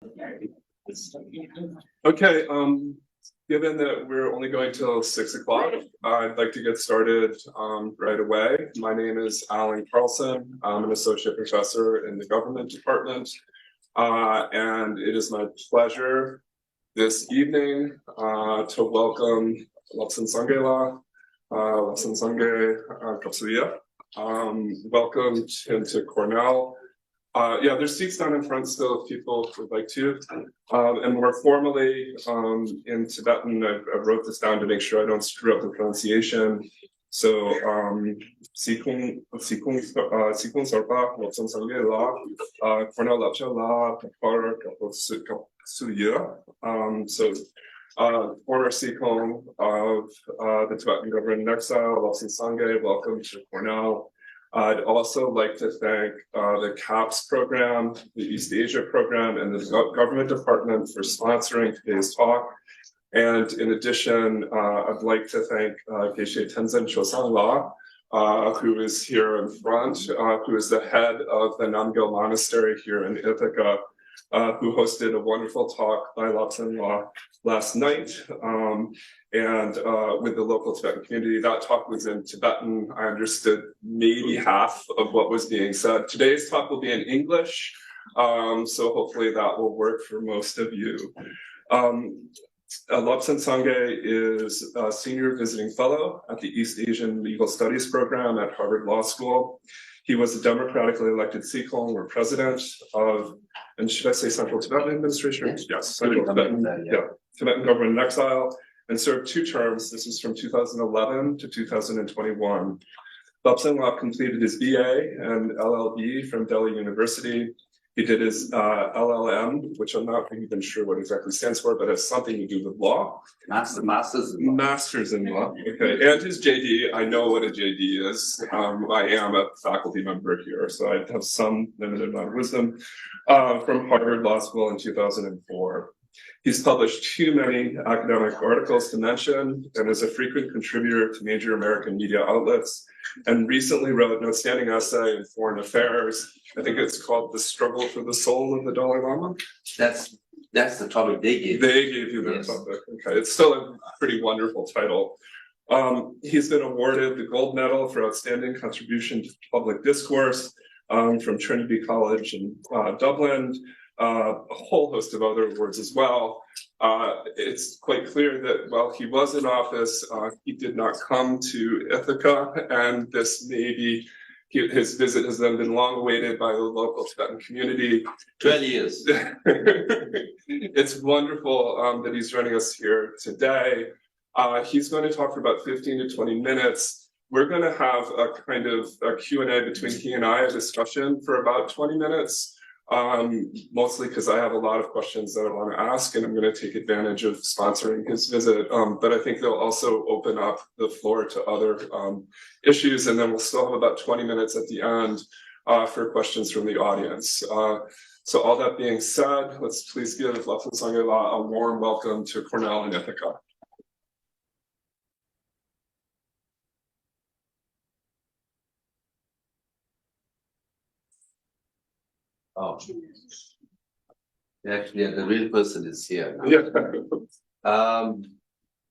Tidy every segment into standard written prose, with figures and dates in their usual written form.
Okay, given that we're only going till 6 o'clock, I'd like to get started right away. My name is Alan Carlson. I'm an associate professor in the government department. And it is my pleasure this evening to welcome Lobsan Sangela, Lobsan Sange Kapsuya. Welcome to Cornell. Yeah, there's seats down in front still if people would like to. And more formally, in Tibetan, I wrote this down to make sure I don't screw up the pronunciation. So, Sikung Sarpa, Lobsan Sange La, Cornell Lapcha La, Kapar Kapsuya. So, former Sikung of the Tibetan government in exile, Lobsan Sange, welcome to Cornell. I'd also like to thank the CAPS program, the East Asia program, and the government department for sponsoring today's talk. And in addition, I'd like to thank Geshe Tenzin Chosan La, who is here in front, who is the head of the Namgyal Monastery here in Ithaca, who hosted a wonderful talk by Lobsan La last night. And with the local Tibetan community. That talk was in Tibetan. I understood maybe half of what was being said. Today's talk will be in English, so hopefully that will work for most of you. Lobsan Sange is a senior visiting fellow at the East Asian Legal Studies program at Harvard Law School. He was a democratically elected Sikong or president of, and should I say Central Tibetan Administration? Yes, Central Tibetan, Tibetan government in exile. And served 2 terms. This is from 2011 to 2021. Lobsan La completed his BA and LLB from Delhi University. He did his LLM, which I'm not even sure what exactly stands for, but has something to do with law. Masters in law. Okay, and his JD. I know what a JD is. I am a faculty member here, so I have some limited amount of wisdom from Harvard Law School in 2004. He's published too many academic articles to mention and is a frequent contributor to major American media outlets, and recently wrote an outstanding essay in Foreign Affairs. I think it's called The Struggle for the Soul of the Dalai Lama. That's the topic they gave. They gave you that topic. Okay, it's still a pretty wonderful title. He's been awarded the Gold Medal for Outstanding Contribution to Public Discourse from Trinity College in Dublin. A whole host of other awards as well. It's quite clear that while he was in office, he did not come to Ithaca, and this maybe his visit has then been long awaited by the local Tibetan community. 12 years. It's wonderful that he's joining us here today. He's going to talk for about 15 to 20 minutes. We're going to have a kind of a Q&A between he and I, a discussion for about 20 minutes. Mostly because I have a lot of questions that I want to ask, and I'm going to take advantage of sponsoring his visit. But I think they'll also open up the floor to other issues, and then we'll still have about 20 minutes at the end for questions from the audience. So all that being said, let's please give Lobsan Sange La a warm welcome to Cornell in Ithaca. Oh, actually, the real person is here. Yeah.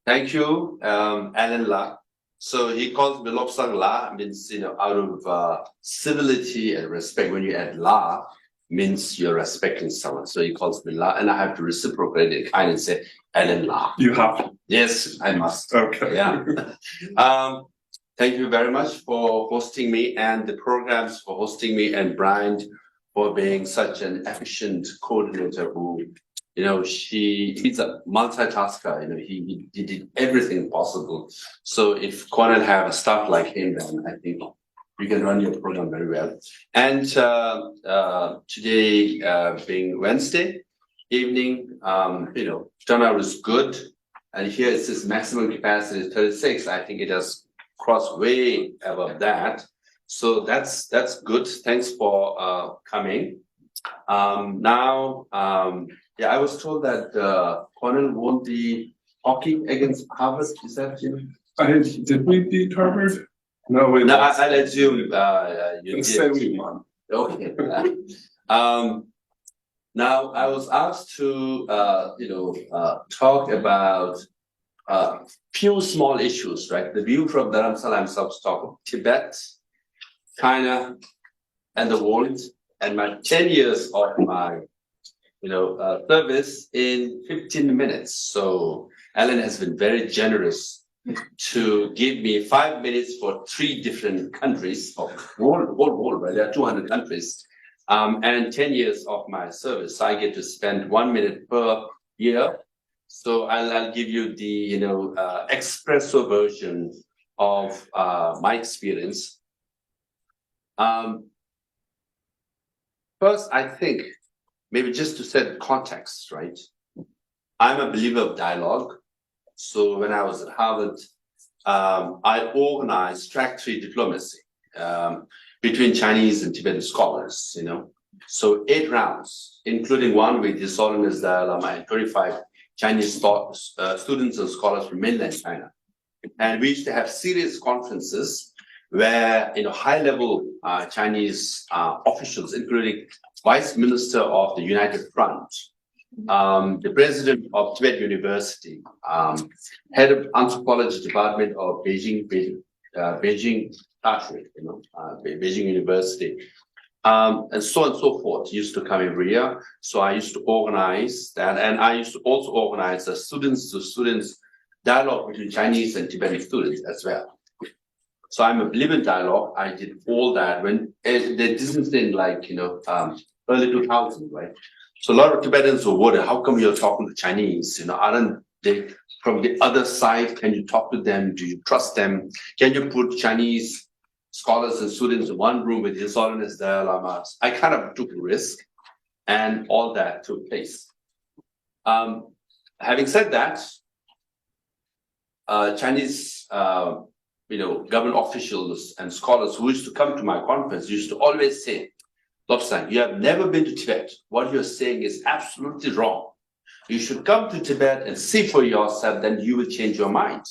Thank you, Alan La. So he calls me Lobsan La, means out of civility and respect. When you add La, means you're respecting someone. So he calls me La, and I have to reciprocate it kind and say Alan La. You have to. Yes, I must. Okay. Yeah. Thank you very much for hosting me, and the programs for hosting me, and Brian for being such an efficient coordinator who, he's a multitasker, he did everything possible. So if Cornell have a staff like him, then I think you can run your program very well. And today being Wednesday evening, turnout is good. And here it says maximum capacity is 36. I think it has crossed way above that. So that's good. Thanks for coming. Yeah, I was told that Cornell won the hockey against Harvard. Is that Did we beat Harvard? No, we lost. I'll assume you did. Say we won. Okay. Now, I was asked to, talk about few small issues, right? The view from Dharamsala, I'm supposed to talk of Tibet, China, and the world, and my 10 years of my, service in 15 minutes. So Alan has been very generous to give me 5 minutes for 3 different countries of whole world, right? There are 200 countries, and 10 years of my service. So I get to spend 1 minute per year. So I'll give you the espresso version of my experience. First, I think maybe just to set context, right? I'm a believer of dialogue. So when I was at Harvard, I organized track 3 diplomacy between Chinese and Tibetan scholars, So 8 rounds, including one with His Holiness Dalai Lama and 25 Chinese students and scholars from mainland China. And we used to have serious conferences where, high-level Chinese officials, including Vice Minister of the United Front, the President of Tibet University, Head of Anthropology Department of Beijing University, and so on and so forth, used to come every year. So I used to organize that, and I used to also organize the students-to-students dialogue between Chinese and Tibetan students as well. So I'm a believer in dialogue. I did all that when this is in early 2000s, right? So a lot of Tibetans were worried, how come you're talking to Chinese? Aren't they from the other side? Can you talk to them? Do you trust them? Can you put Chinese scholars and students in one room with His Holiness Dalai Lama? I kind of took a risk, and all that took place. Having said that, Chinese government officials and scholars who used to come to my conference used to always say, Lobsang, you have never been to Tibet. What you're saying is absolutely wrong. You should come to Tibet and see for yourself, then you will change your mind.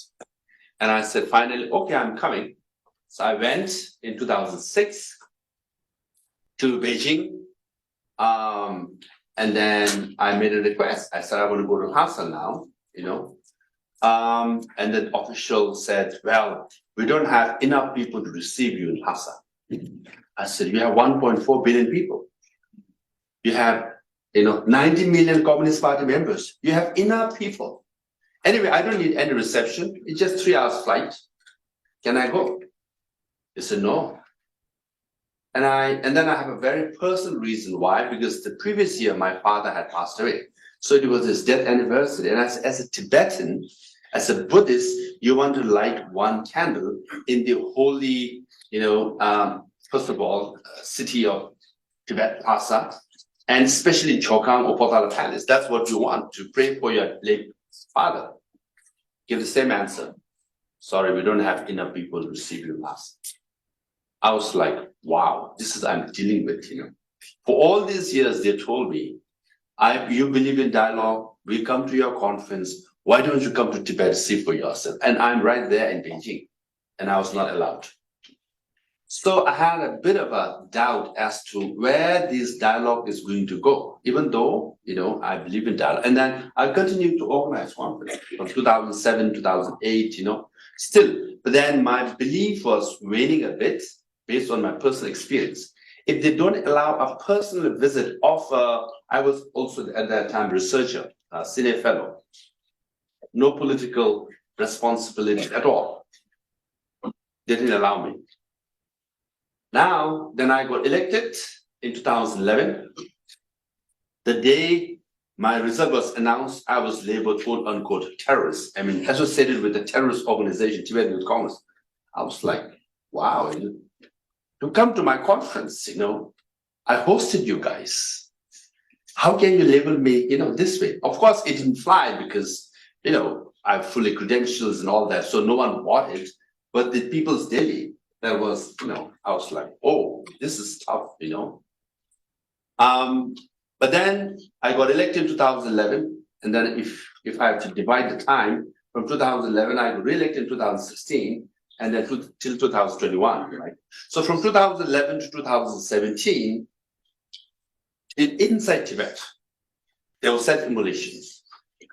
And I said, finally, okay, I'm coming. So I went in 2006 to Beijing. And then I made a request. I said, I want to go to Lhasa now, and then the official said, well, we don't have enough people to receive you in Lhasa. I said, you have 1.4 billion people. You have, 90 million Communist Party members. You have enough people. Anyway, I don't need any reception. It's just 3 hours flight. Can I go? He said, no. And then I have a very personal reason why, because the previous year my father had passed away. So it was his death anniversary. And as a Tibetan, as a Buddhist, you want to light one candle in the holy, first of all, city of Tibet, Lhasa, and especially in Chokang or Potala Palace. That's what you want, to pray for your late father. Give the same answer. Sorry, we don't have enough people to receive you in Lhasa. I was like, wow, this is I'm dealing with, For all these years, they told me, you believe in dialogue, we come to your conference, why don't you come to Tibet to see for yourself? And I'm right there in Beijing, and I was not allowed. So I had a bit of a doubt as to where this dialogue is going to go, even though, I believe in dialogue. And then I continued to organize conferences from 2007, 2008, still. But then my belief was waning a bit based on my personal experience. If they don't allow a personal visit of, I was also at that time researcher, senior fellow, no political responsibility at all. They didn't allow me. Now, then I got elected in 2011. The day my result was announced, I was labeled quote unquote terrorist. I mean, associated with the terrorist organization, Tibetan Youth Congress. I was like, wow, to come to my conference, I hosted you guys. How can you label me, this way? Of course, it didn't fly because, I have fully credentials and all that, so no one bought it. But the People's Daily, that was, I was like, oh, this is tough, But then I got elected in 2011, and then if I have to divide the time, from 2011, I got re-elected in 2016, and then till 2021, right? So from 2011 to 2017, inside Tibet, There were self-immolations.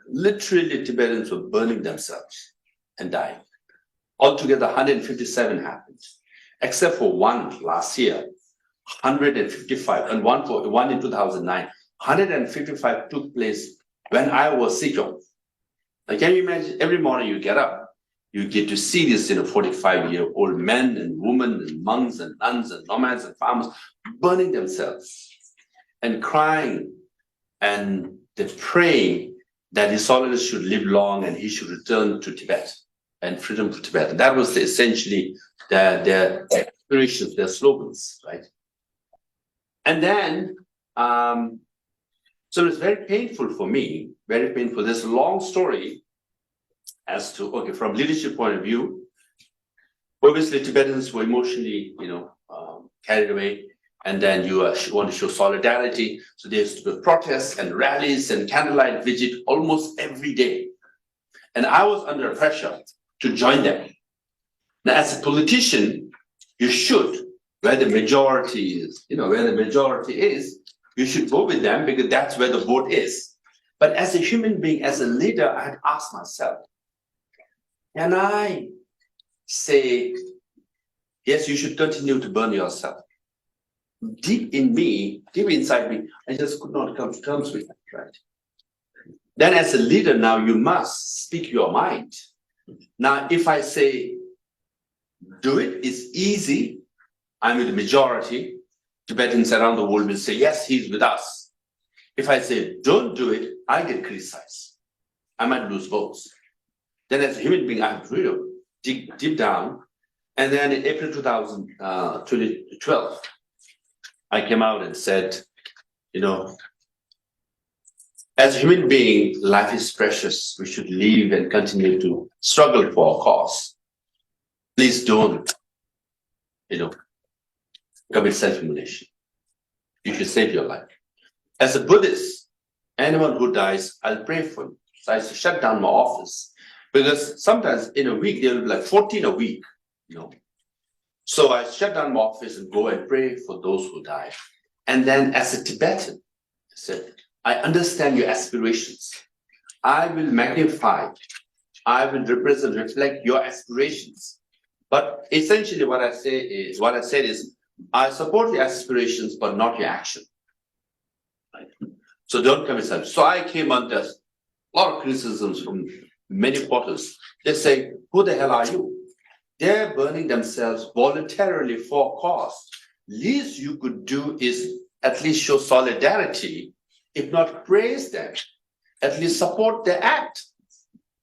Literally, Tibetans were burning themselves and dying. Altogether, 157 happened, except for one last year, 155, and one in 2009. 155 took place when I was sick. Now, can you imagine? Every morning you get up, you get to see these 45-year-old men and women and monks and nuns and nomads and farmers burning themselves and crying, and they're praying that His Holiness should live long and he should return to Tibet and freedom for Tibet. And that was essentially their aspirations, their slogans, right? And then, so it's very painful for me, very painful. There's a long story as to, okay, from leadership point of view, obviously Tibetans were emotionally, carried away. And then you want to show solidarity. So there's protests and rallies and candlelight vigil almost every day. And I was under pressure to join them. Now, as a politician, you should, where the majority is, you should go with them because that's where the vote is. But as a human being, as a leader, I had asked myself, can I say, yes, you should continue to burn yourself? Deep inside me, I just could not come to terms with that, right? Then as a leader now, you must speak your mind. Now, if I say, do it, it's easy, I'm with the majority, Tibetans around the world will say, yes, he's with us. If I say, don't do it, I get criticized. I might lose votes. Then as a human being, I have to really dig deep down. And then in April 2012, I came out and said, as a human being, life is precious. We should live and continue to struggle for our cause. Please don't, commit self-immolation. You should save your life. As a Buddhist, anyone who dies, I'll pray for you. So I shut down my office because sometimes in a week, there will be like 14 a week, So I shut down my office and go and pray for those who die. And then as a Tibetan, I said, I understand your aspirations. I will magnify, I will reflect your aspirations. But essentially what I said is, I support your aspirations, but not your action. Right? So don't commit self. So I came under a lot of criticisms from many portals. They say, who the hell are you? They're burning themselves voluntarily for a cause. Least you could do is at least show solidarity, if not praise them, at least support their act.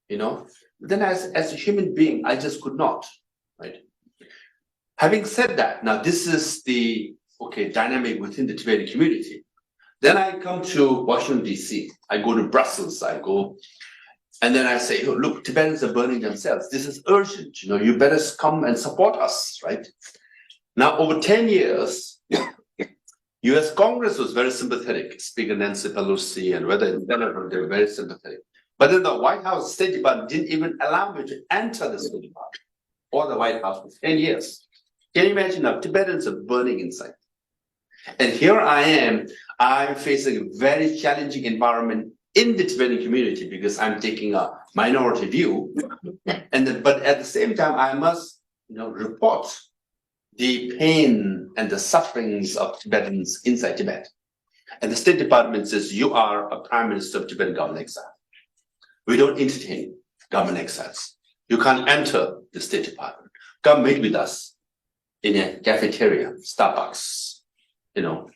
Then as a human being, I just could not, right? Having said that, now this is the dynamic within the Tibetan community. Then I come to Washington, D.C. I go to Brussels, and then I say, oh, look, Tibetans are burning themselves. This is urgent. You better come and support us, right? Now, over 10 years, U.S. Congress was very sympathetic. Speaker Nancy Pelosi and whether they were very sympathetic. But then the White House State Department didn't even allow me to enter the State Department or the White House for 10 years. Can you imagine now? Tibetans are burning inside. And here I am, I'm facing a very challenging environment in the Tibetan community because I'm taking a minority view. But at the same time, I must report the pain and the sufferings of Tibetans inside Tibet. And the State Department says, you are a Prime Minister of Tibetan government exile. We don't entertain government exiles. You can't enter the State Department. Come meet with us in a cafeteria, Starbucks,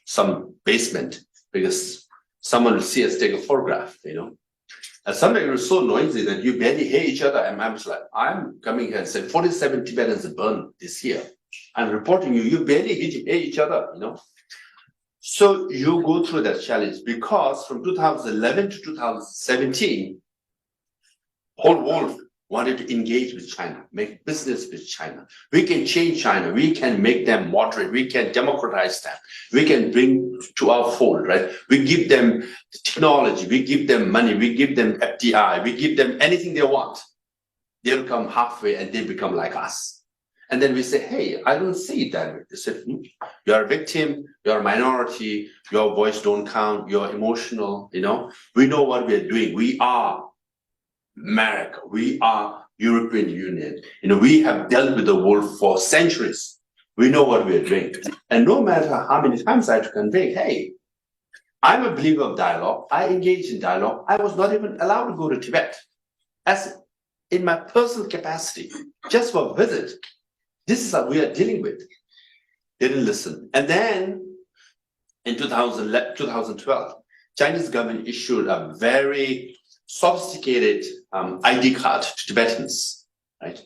some basement, because someone will see us take a photograph, And sometimes you're so noisy that you barely hear each other. And I'm just like, I'm coming here and say 47 Tibetans are burned this year. I'm reporting you barely hear each other, So you go through that challenge because from 2011 to 2017, whole world wanted to engage with China, make business with China. We can change China. We can make them moderate. We can democratize them. We can bring to our fold, right? We give them technology. We give them money. We give them FDI. We give them anything they want. They'll come halfway and they become like us. And then we say, hey, I don't see it that way. They said, you're a victim, you're a minority, your voice don't count, you're emotional, We know what we're doing. We are America, we are European Union. We have dealt with the world for centuries. We know what we're doing. And no matter how many times I had to convey, hey, I'm a believer of dialogue. I engage in dialogue. I was not even allowed to go to Tibet as in my personal capacity, just for a visit. This is what we are dealing with. They didn't listen. And then in 2012, Chinese government issued a very sophisticated ID card to Tibetans, right?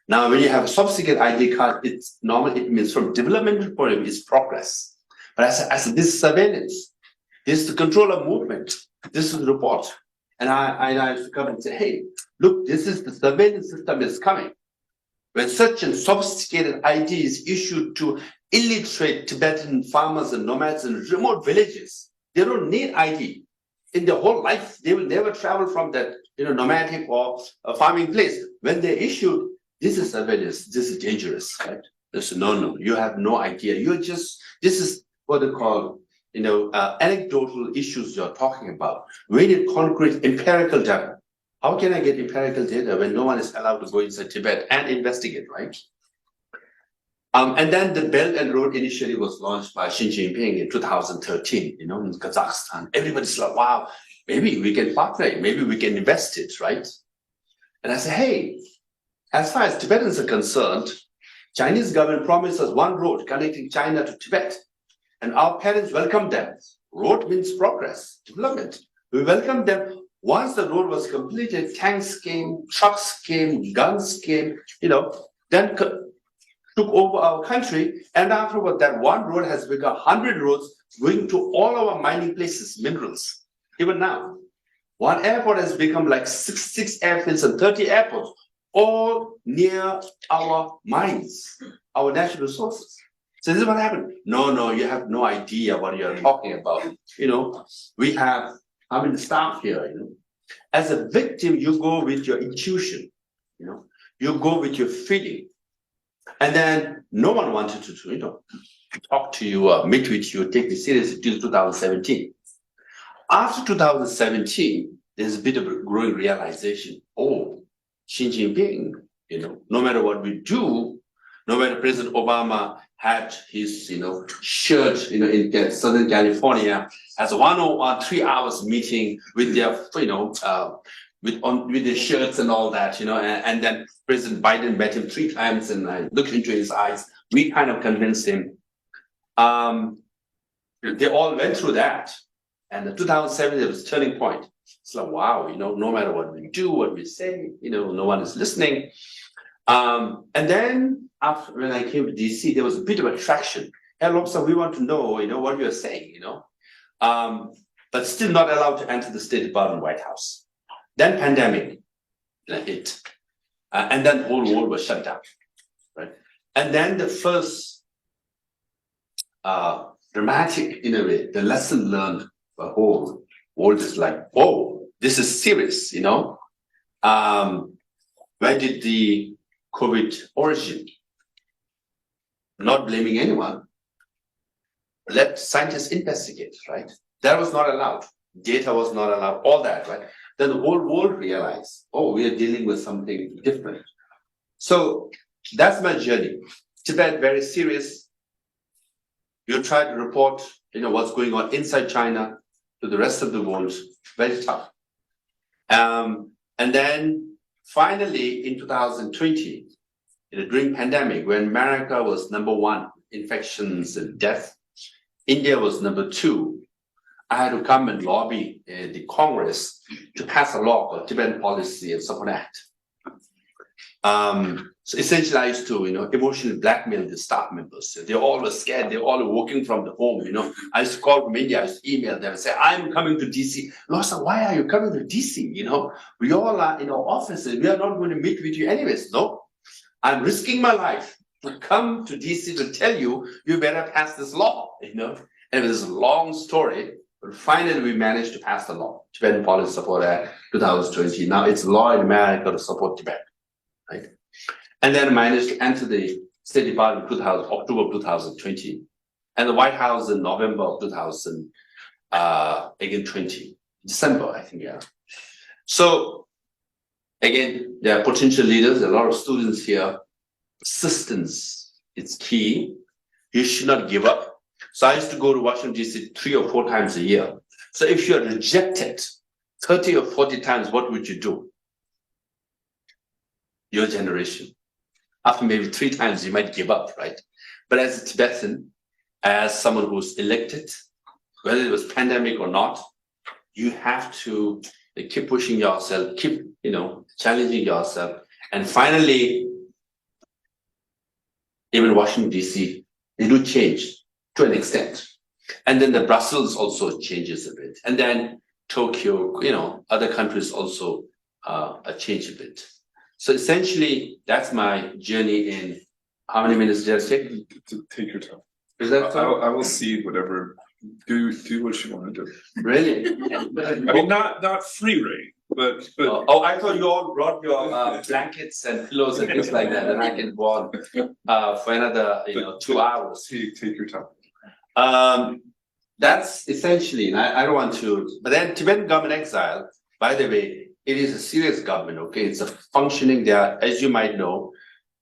Now, when you have a sophisticated ID card, it's normally, it means from developmental point of view, it's progress. But I said, this is surveillance. This is the control of movement. This is the report. And I used to come and say, hey, look, this is the surveillance system is coming. When such a sophisticated ID is issued to illiterate Tibetan farmers and nomads in remote villages, they don't need ID. In their whole life, they will never travel from that nomadic or farming place. When they issued, this is surveillance, this is dangerous, right? They said, no, you have no idea. This is what they call anecdotal issues you're talking about. We need concrete empirical data. How can I get empirical data when no one is allowed to go inside Tibet and investigate, right? And then the Belt and Road Initiative was launched by Xi Jinping in 2013, in Kazakhstan. Everybody's like, wow, maybe we can partner, maybe we can invest it, right? And I said, hey, as far as Tibetans are concerned, Chinese government promised us one road connecting China to Tibet. And our parents welcomed them. Road means progress, development. We welcomed them. Once the road was completed, tanks came, trucks came, guns came, then took over our country. And afterward, that one road has become 100 roads going to all our mining places, minerals. Even now, one airport has become like six airfields and 30 airports, all near our mines, our natural resources. So this is what happened. No, you have no idea what you're talking about. We have how many staff here, As a victim, you go with your intuition, you go with your feeling. And then no one wanted to talk to you, meet with you, take this seriously until 2017. After 2017, there's a bit of a growing realization. Oh, Xi Jinping, no matter what we do, no matter President Obama had his, shirt, in Southern California as a 1-on-1 3 hours meeting with their, with their shirts and all that, and then President Biden met him 3 times and I looked into his eyes. We kind of convinced him. They all went through that. And in 2007, there was a turning point. It's like, wow, no matter what we do, what we say, no one is listening. And then after, when I came to DC, there was a bit of attraction. Hey, Lobster, we want to know, what you're saying, but still not allowed to enter the State Department, White House. Then pandemic hit, and then the whole world was shut down, right? And then the first dramatic, in a way, the lesson learned, the whole world is like, whoa, this is serious, Where did the COVID origin? Not blaming anyone. Let scientists investigate, right? That was not allowed. Data was not allowed, all that, right? Then the whole world realized, oh, we are dealing with something different. So that's my journey. Tibet, very serious. You try to report, what's going on inside China to the rest of the world, very tough. And then finally in 2020, during pandemic, when America was #1, infections and death, India was #2. I had to come and lobby the Congress to pass a law called Tibetan Policy and Support Act. So essentially, I used to, emotionally blackmail the staff members. They all were scared. They all were working from the home. I used to call from India. I used to email them and say, "I'm coming to DC." "Lawson, why are you coming to DC? We all are in our offices. We are not going to meet with you anyways." "No, I'm risking my life to come to DC to tell you, you better pass this law." And it was a long story, but finally we managed to pass the law, Tibetan Policy Support Act 2020. Now it's law in America to support Tibet, right? And then I managed to enter the State Department October 2020, and the White House in November of 2020, December, I think, yeah. So again, there are potential leaders, a lot of students here. Persistence is key. You should not give up. So I used to go to Washington, D.C. 3 or 4 times a year. So if you're rejected 30 or 40 times, what would you do? Your generation. After maybe 3 times, you might give up, right? But as a Tibetan, as someone who's elected, whether it was pandemic or not, you have to keep pushing yourself, keep, challenging yourself. And finally, even Washington, D.C., they do change to an extent. And then the Brussels also changes a bit. And then Tokyo, other countries also change a bit. So essentially, that's my journey in how many minutes did I take? Take your time. Is that so? I will see whatever. Do what you want to do. Really? I mean, not free reign, but. Oh, I thought you all brought your blankets and pillows and things like that, and I can go on for another 2 hours. Take your time. That's essentially, and I don't want to. But then Tibetan government exile, by the way. It is a serious government, okay? It's a functioning there, as you might know.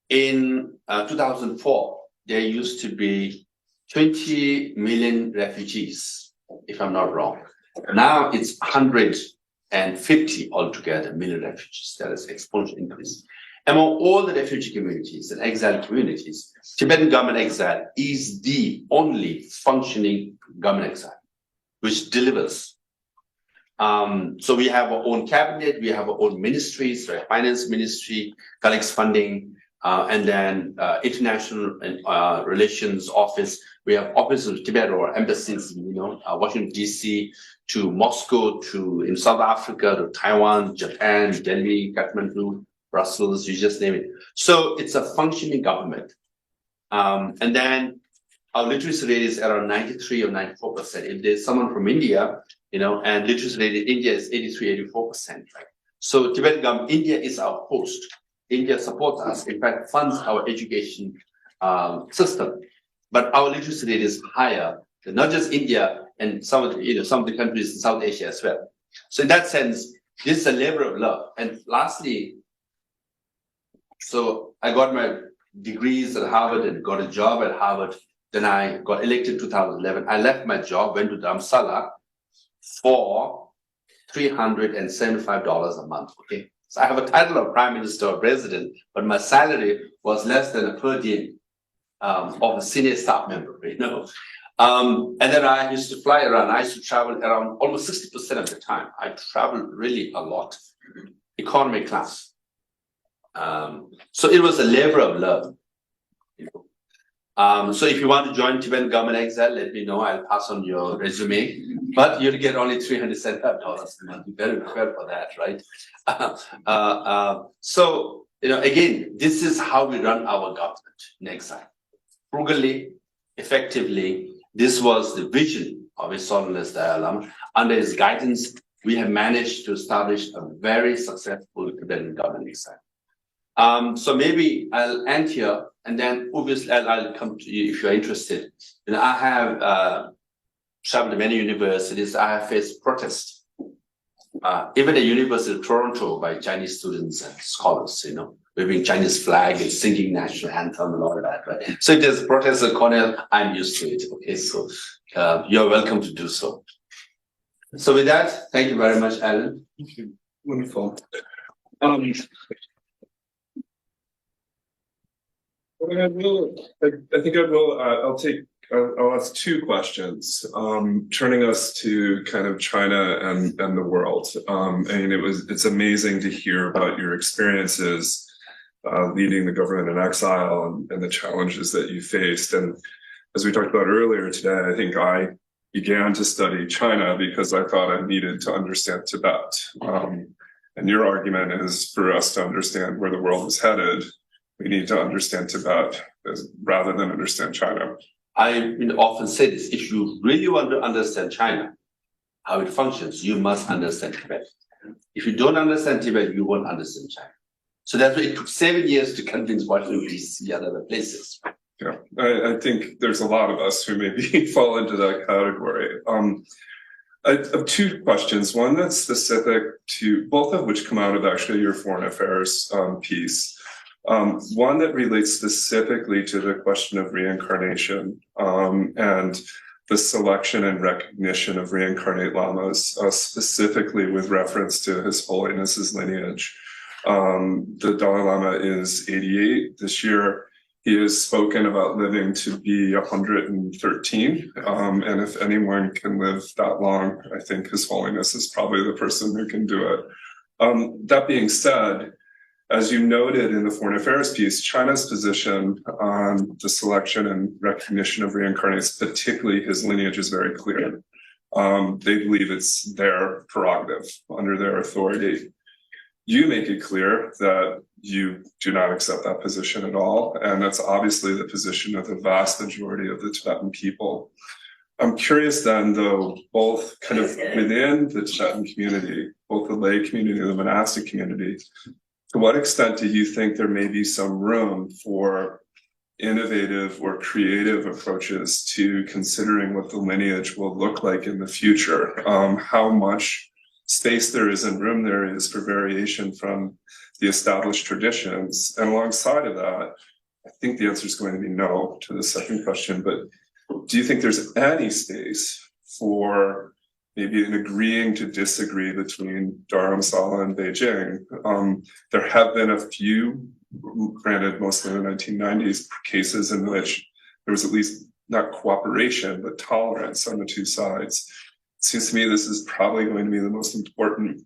In 2004, there used to be 20 million refugees, if I'm not wrong. Now it's 150 altogether, million refugees. That is exponential increase. Among all the refugee communities and exiled communities, Tibetan government exile is the only functioning government exile, which delivers. So we have our own cabinet, we have our own ministries, right? Finance ministry collects funding, and then international relations office. We have offices of Tibet or embassies, Washington, D.C., to Moscow, in South Africa, to Taiwan, Japan, Delhi, Kathmandu, Brussels, you just name it. So it's a functioning government. And then our literacy rate is around 93 or 94%. If there's someone from India, and literacy rate in India is 83, 84%, right? So Tibetan government, India is our host. India supports us, in fact, funds our education system. But our literacy rate is higher than not just India and some of the countries in South Asia as well. So in that sense, this is a labor of love. And lastly, so I got my degrees at Harvard and got a job at Harvard. Then I got elected in 2011. I left my job, went to Dharamsala for $375 a month, okay? So I have a title of Prime Minister or President, but my salary was less than a per diem of a senior staff member, And then I used to fly around. I used to travel around almost 60% of the time. I traveled really a lot, economy class. So it was a labor of love. So if you want to join Tibetan government exile, let me know. I'll pass on your resume. But you'll get only $375 a month. You better prepare for that, right? So, again, this is how we run our government in exile. Frugally, effectively, this was the vision of His Holiness Dalai Lama. Under his guidance, we have managed to establish a very successful Tibetan government exile. So maybe I'll end here, and then obviously I'll come to you if you're interested. I have traveled to many universities. I have faced protests, even at University of Toronto by Chinese students and scholars, waving Chinese flag and singing national anthem and all of that, right? So if there's protests at Cornell, I'm used to it, okay? So you're welcome to do so. So with that, thank you very much, Alan. Thank you. Wonderful. I'll ask 2 questions, turning us to kind of China and the world. It's amazing to hear about your experiences leading the government in exile and the challenges that you faced. And as we talked about earlier today, I think I began to study China because I thought I needed to understand Tibet. And your argument is for us to understand where the world is headed, we need to understand Tibet rather than understand China. I often say this, if you really want to understand China, how it functions, you must understand Tibet. If you don't understand Tibet, you won't understand China. So that's why it took 7 years to convince Washington DC and other places. Yeah, I think there's a lot of us who maybe fall into that category. I have two questions. One that's specific to both of which come out of actually your foreign affairs piece. One that relates specifically to the question of reincarnation and the selection and recognition of reincarnate lamas, specifically with reference to His Holiness's lineage. The Dalai Lama is 88 this year. He has spoken about living to be 113. And if anyone can live that long, I think His Holiness is probably the person who can do it. That being said, as you noted in the foreign affairs piece, China's position on the selection and recognition of reincarnates, particularly his lineage, is very clear. They believe it's their prerogative under their authority. You make it clear that you do not accept that position at all, and that's obviously the position of the vast majority of the Tibetan people. I'm curious then, though, both kind of within the Tibetan community, both the lay community and the monastic community, to what extent do you think there may be some room for innovative or creative approaches to considering what the lineage will look like in the future? How much space there is and room there is for variation from the established traditions? And alongside of that, I think the answer is going to be no to the second question, but do you think there's any space for maybe an agreeing to disagree between Dharamsala and Beijing? There have been a few, granted mostly in the 1990s, cases in which there was at least not cooperation, but tolerance on the two sides. It seems to me this is probably going to be the most important,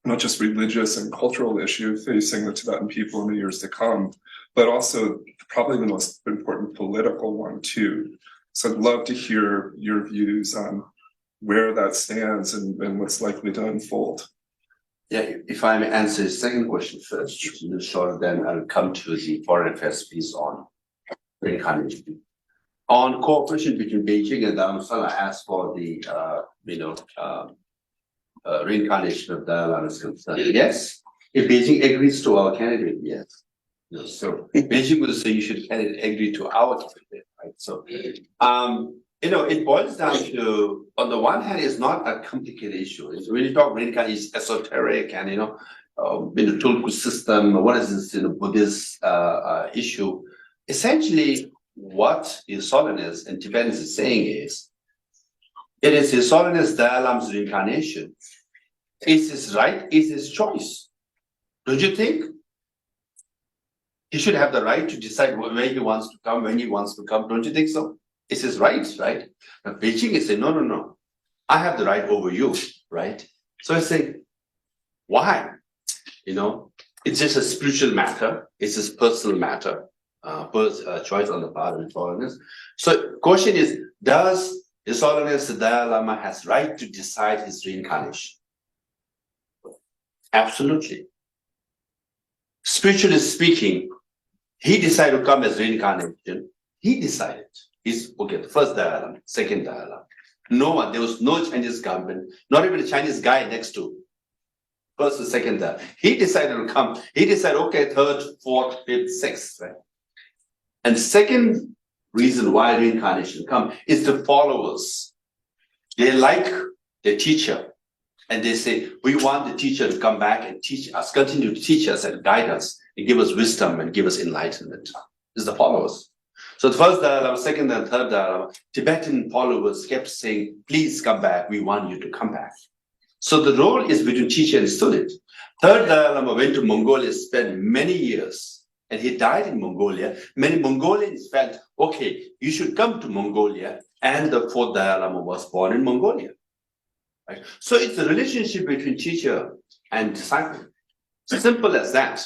not just religious and cultural issue facing the Tibetan people in the years to come, but also probably the most important political one too. So I'd love to hear your views on where that stands and what's likely to unfold. Yeah, if I may answer the second question first, shorter, then I'll come to the foreign affairs piece on reincarnation. On cooperation between Beijing and Dharamsala, as for the reincarnation of Dalai Lama is concerned, yes. If Beijing agrees to our candidate, yes. So Beijing will say you should agree to our candidate, right? So it boils down to, on the one hand, it's not a complicated issue. When you talk reincarnation, it's esoteric and Tulku system. What is this Buddhist issue? Essentially, what His Holiness and Tibetans is saying is, it is His Holiness Dalai Lama's reincarnation. It's his right, it's his choice. Don't you think? He should have the right to decide where he wants to come, when he wants to come. Don't you think so? It's his right, right? Now Beijing is saying, no. I have the right over you, right? So I say, why? It's just a spiritual matter. It's his personal matter, choice on the part of His Holiness. So question is, does His Holiness the Dalai Lama has right to decide his reincarnation? Absolutely. Spiritually speaking, he decided to come as reincarnation. He decided. He's okay, the first Dalai Lama, second Dalai Lama. No one, there was no Chinese government, not even a Chinese guy next to first or second Dalai Lama. He decided to come. He decided, okay, third, fourth, fifth, sixth, right? And second reason why reincarnation come is the followers. They like the teacher. And they say, we want the teacher to come back and teach us, continue to teach us and guide us and give us wisdom and give us enlightenment. This is the followers. So the first Dalai Lama, second and third Dalai Lama, Tibetan followers kept saying, please come back. We want you to come back. So the role is between teacher and student. Third Dalai Lama went to Mongolia, spent many years, and he died in Mongolia. Many Mongolians felt, okay, you should come to Mongolia. And the fourth Dalai Lama was born in Mongolia. Right? So it's a relationship between teacher and disciple. Simple as that.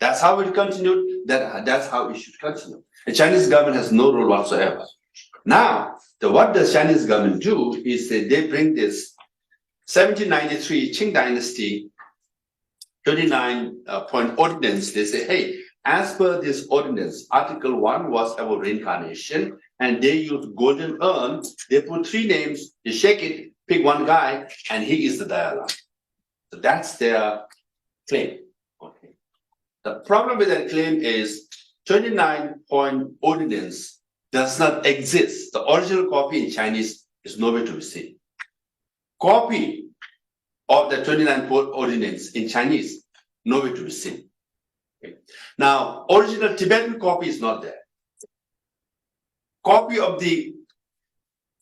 That's how it continued. That's how it should continue. The Chinese government has no role whatsoever. Now, what the Chinese government do is that they bring this 1793 Qing Dynasty 29-point ordinance. They say, hey, as per this ordinance, Article 1 was about reincarnation, and they use golden urn. They put 3 names, they shake it, pick one guy, and he is the Dalai Lama. So that's their claim. Okay. The problem with that claim is 29-point ordinance does not exist. The original copy in Chinese is nowhere to be seen. Copy of the 29-point ordinance in Chinese, nowhere to be seen. Okay. Now, original Tibetan copy is not there. Copy of the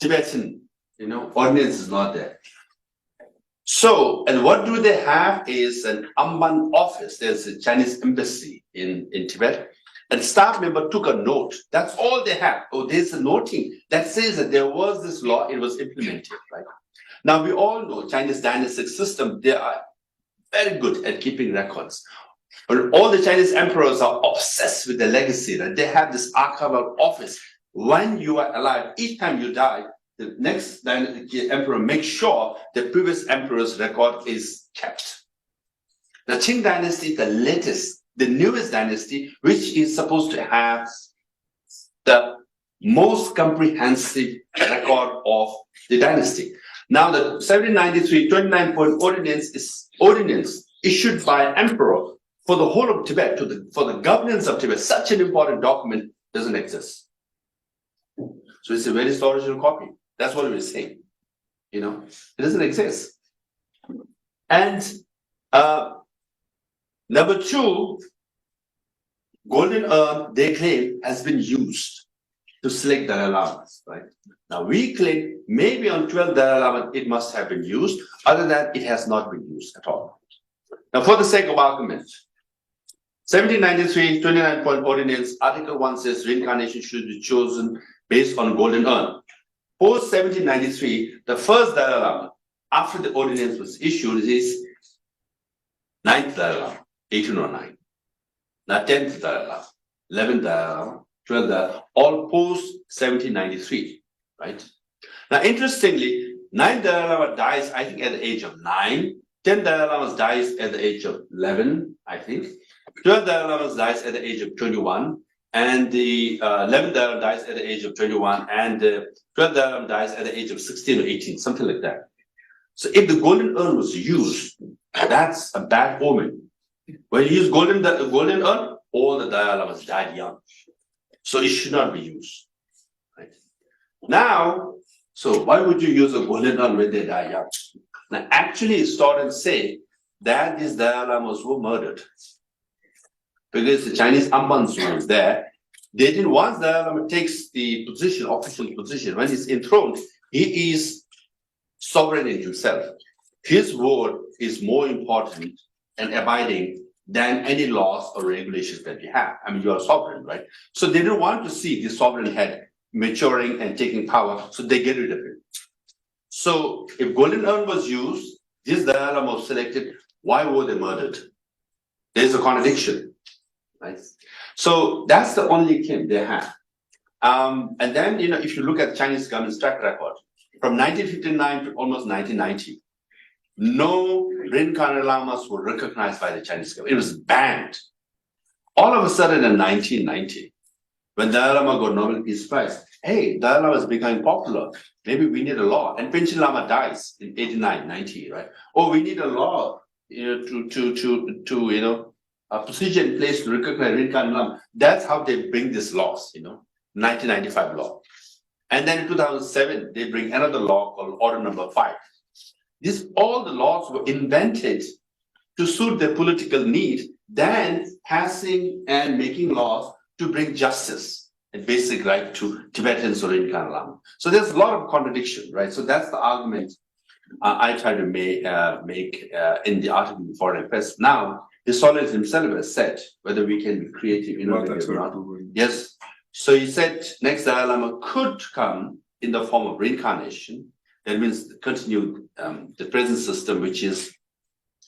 Tibetan, ordinance is not there. So, and what do they have is an Amban office. There's a Chinese embassy in Tibet. And staff member took a note. That's all they have. Oh, there's a noting that says that there was this law, it was implemented, right? Now, we all know Chinese dynastic system, they are very good at keeping records. But all the Chinese emperors are obsessed with the legacy, right? They have this archival office. When you are alive, each time you die, the next dynastic emperor makes sure the previous emperor's record is kept. The Qing dynasty, the latest, the newest dynasty, which is supposed to have the most comprehensive record of the dynasty. Now, the 1793 29-point ordinance is ordinance issued by emperor for the whole of Tibet, for the governance of Tibet. Such an important document doesn't exist. So it's a very original copy. That's what we're saying. It doesn't exist. And number two, golden urn, they claim, has been used to select Dalai Lamas, right? Now we claim maybe on 12th Dalai Lama it must have been used. Other than that, it has not been used at all. Now, for the sake of argument, 1793 29-point ordinance, Article 1 says reincarnation should be chosen based on golden urn. Post 1793, the first Dalai Lama, after the ordinance was issued, is 9th Dalai Lama, 1809. Now 10th Dalai Lama, 11th Dalai Lama, 12th Dalai Lama, all post 1793, right? Now, interestingly, 9th Dalai Lama dies, I think, at the age of 9. 10th Dalai Lama dies at the age of 11, I think. 12th Dalai Lama dies at the age of 21. And the 11th Dalai Lama dies at the age of 21, and the 12th Dalai Lama dies at the age of 16 or 18, something like that. So if the golden urn was used, that's a bad omen. When you use golden urn, all the Dalai Lamas died young. So it should not be used. Right? Now, so why would you use a golden urn when they die young? Now, actually, historians say that these Dalai Lamas were murdered. Because the Chinese Ambans was there, they didn't, once the Dalai Lama takes the position, official position, when he's enthroned, he is sovereign in himself. His word is more important and abiding than any laws or regulations that we have. I mean, you are sovereign, right? So they don't want to see the sovereign head maturing and taking power, so they get rid of it. So if golden urn was used, this Dalai Lama was selected, why were they murdered? There's a contradiction. Right? So that's the only claim they have. And then, if you look at Chinese government's track record, from 1959 to almost 1990, no reincarnated lamas were recognized by the Chinese government. It was banned. All of a sudden in 1990, when Dalai Lama got Nobel Peace Prize, hey, Dalai Lama is becoming popular. Maybe we need a law. And Panchen Lama dies in 89, 90, right? Oh, we need a law, a procedure in place to recognize reincarnated lama. That's how they bring this laws, 1995 law. And then in 2007, they bring another law called Order Number 5. All the laws were invented to suit their political need, then passing and making laws to bring justice and basic right to Tibetans or reincarnated lama. So there's a lot of contradiction, right? So that's the argument I try to make in the article in Foreign Affairs. Now, the Solid himself has said whether we can be creative, innovative or not. Yes. So he said next Dalai Lama could come in the form of reincarnation. That means continue the present system, which is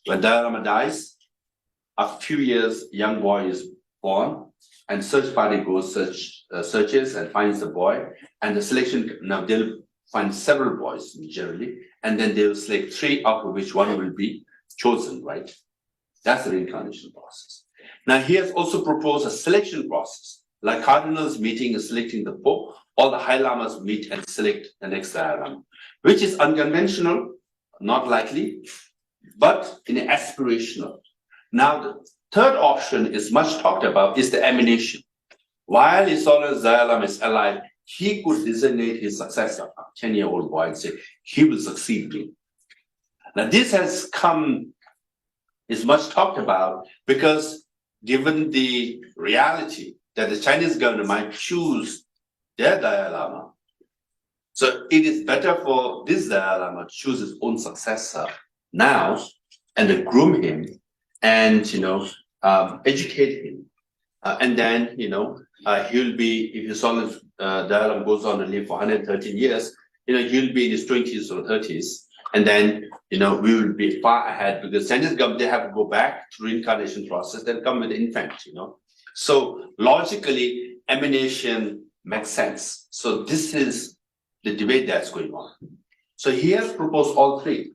when Dalai Lama dies, a few years, young boy is born, and search party goes searches and finds the boy, and the selection, now they'll find several boys generally, and then they will select 3, out of which one will be chosen, right? That's the reincarnation process. Now, he has also proposed a selection process, like cardinals meeting and selecting the Pope, all the High Lamas meet and select the next Dalai Lama, which is unconventional, not likely, but in aspirational. Now, the Third option is much talked about is the emanation. While His Holiness Dalai Lama is alive, he could designate his successor, a 10-year-old boy, and say, he will succeed me. Now, this has come, is much talked about because given the reality that the Chinese government might choose their Dalai Lama, so it is better for this Dalai Lama to choose his own successor now and then groom him and, educate him. And then, he'll be, if His Holiness Dalai Lama goes on to live for 113 years, he'll be in his 20s or 30s. And then, we will be far ahead because Chinese government, they have to go back to reincarnation process, then come with the infant, So logically, emanation makes sense. So this is the debate that's going on. So he has proposed all three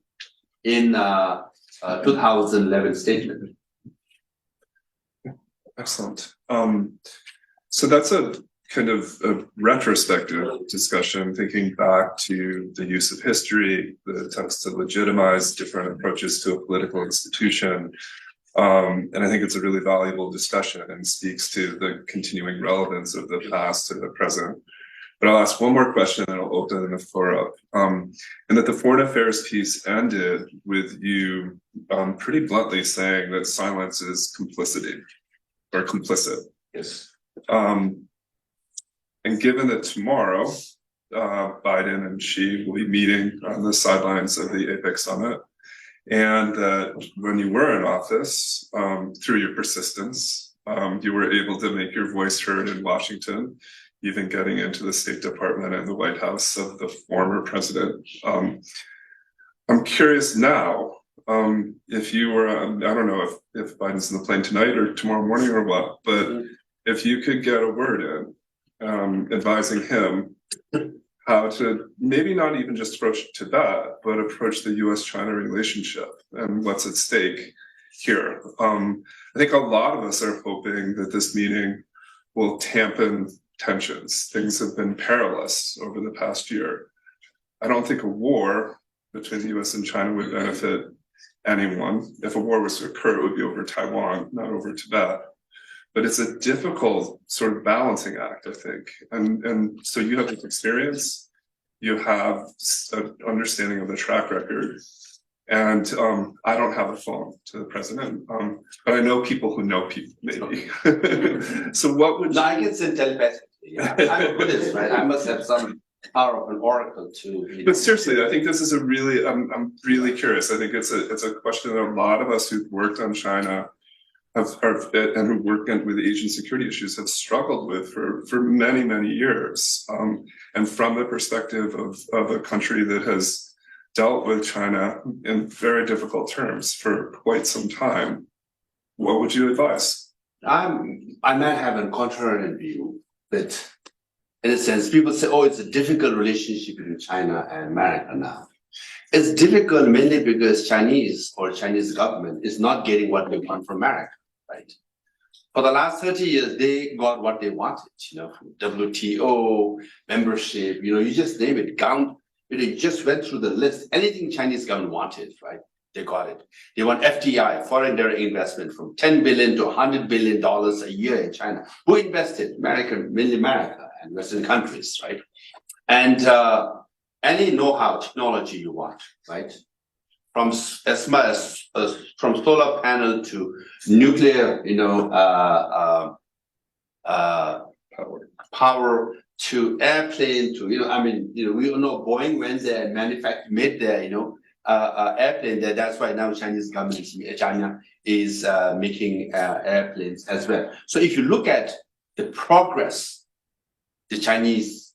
in 2011 statement. Excellent. So that's a kind of a retrospective discussion, thinking back to the use of history, the attempts to legitimize different approaches to a political institution. And I think it's a really valuable discussion and speaks to the continuing relevance of the past to the present. But I'll ask one more question and I'll open the floor up. And that the foreign affairs piece ended with you pretty bluntly saying that silence is complicity or complicit. Yes. And given that tomorrow, Biden and Xi will be meeting on the sidelines of the APEC summit, and that when you were in office, through your persistence, you were able to make your voice heard in Washington, even getting into the State Department and the White House of the former president. I'm curious now, if you were, I don't know if Biden's in the plane tonight or tomorrow morning or what, but if you could get a word in, advising him how to maybe not even just approach Tibet, but approach the US-China relationship and what's at stake here. I think a lot of us are hoping that this meeting will dampen tensions. Things have been perilous over the past year. I don't think a war between the US and China would benefit anyone. If a war was to occur, it would be over Taiwan, not over Tibet. But it's a difficult sort of balancing act, I think. And so you have this experience, you have an understanding of the track record. And I don't have a phone to the president, but I know people who know people, maybe. So what would you... No, I can send telepathically. Yeah. I'm a Buddhist, right? I must have some power of an oracle to... But seriously, I think this is a really, I'm really curious. I think it's a question that a lot of us who've worked on China and who work with Asian security issues have struggled with for many, many years. And from the perspective of a country that has dealt with China in very difficult terms for quite some time, what would you advise? I might have a contrarian view, but in a sense, people say, oh, it's a difficult relationship between China and America now. It's difficult mainly because Chinese government is not getting what they want from America, right? For the last 30 years, they got what they wanted, from WTO, membership, you just name it, you just went through the list. Anything Chinese government wanted, right? They got it. They want FDI, foreign direct investment, from $10 billion to $100 billion a year in China. Who invested? America, mainly America and Western countries, right? And any know-how technology you want, right? From as much as from solar panel to nuclear, power to airplane to, we all know Boeing went there and made their, airplane there. That's why now China is making airplanes as well. So if you look at the progress the Chinese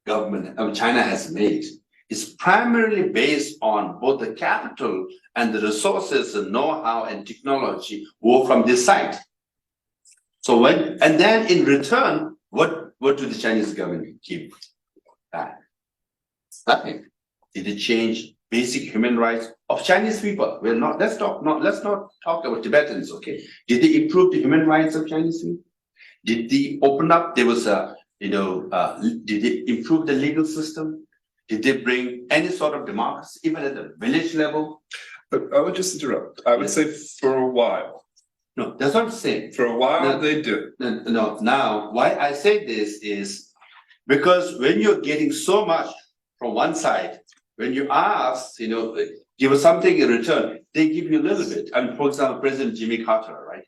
government of China has made, it's primarily based on both the capital and the resources and know-how and technology were from this side. So and then in return, what do the Chinese government give back? Nothing. Did it change basic human rights of Chinese people? Well, let's not talk about Tibetans, okay? Did they improve the human rights of Chinese people? Did they open up? There was did they improve the legal system? Did they bring any sort of democracy, even at the village level? But I would just interrupt. I would say for a while, No, that's what I'm saying. For a while, No. they did. No, now, why I say this is because when you're getting so much from one side, when you ask, give us something in return, they give you a little bit. And for example, President Jimmy Carter, right?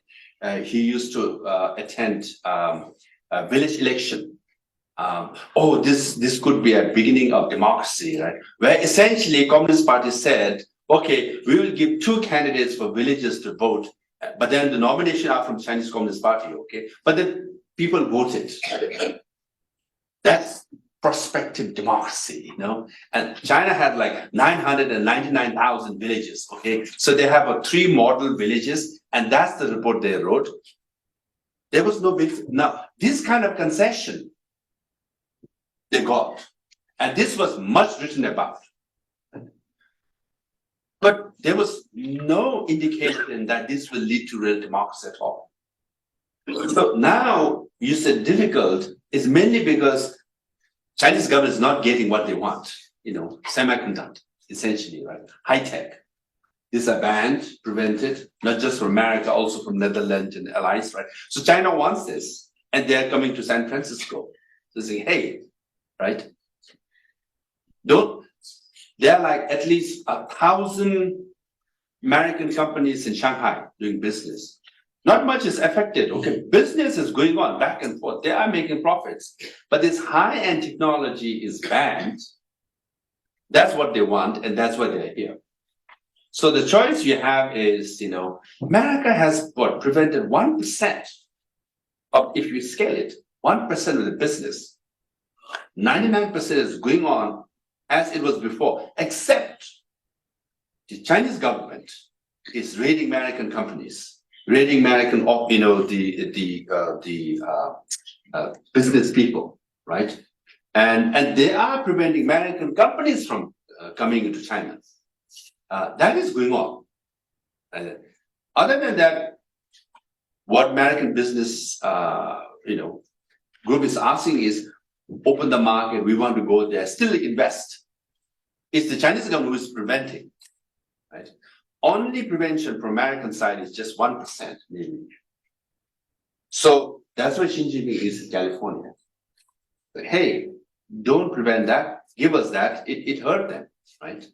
He used to attend a village election. This could be a beginning of democracy, right? Where essentially Communist Party said, okay, we will give 2 candidates for villages to vote, but then the nomination are from Chinese Communist Party, okay? But then people voted. That's prospective democracy, And China had like 999,000 villages, okay? So they have 3 model villages, and that's the report they wrote. There was no big, now, this kind of concession they got, and this was much written about. But there was no indication that this will lead to real democracy at all. So now you said difficult is mainly because Chinese government is not getting what they want, semiconductor, essentially, right? High tech. These are banned, prevented, not just from America, also from Netherlands and allies, right? So China wants this, and they're coming to San Francisco. So saying, hey, right? There are like at least 1,000 American companies in Shanghai doing business. Not much is affected. Okay, business is going on back and forth. They are making profits, but this high-end technology is banned. That's what they want, and that's why they're here. So the choice you have is, America has prevented 1% of, if you scale it, 1% of the business. 99% is going on as it was before, except the Chinese government is raiding American companies, raiding American, business people, right? And they are preventing American companies from coming into China. That is going on. Other than that, what American business, group is asking is, open the market, we want to go there, still invest. It's the Chinese government who is preventing, right? Only prevention from American side is just 1%, maybe. So that's why Xi Jinping is in California. But hey, don't prevent that, give us that, it hurt them, right?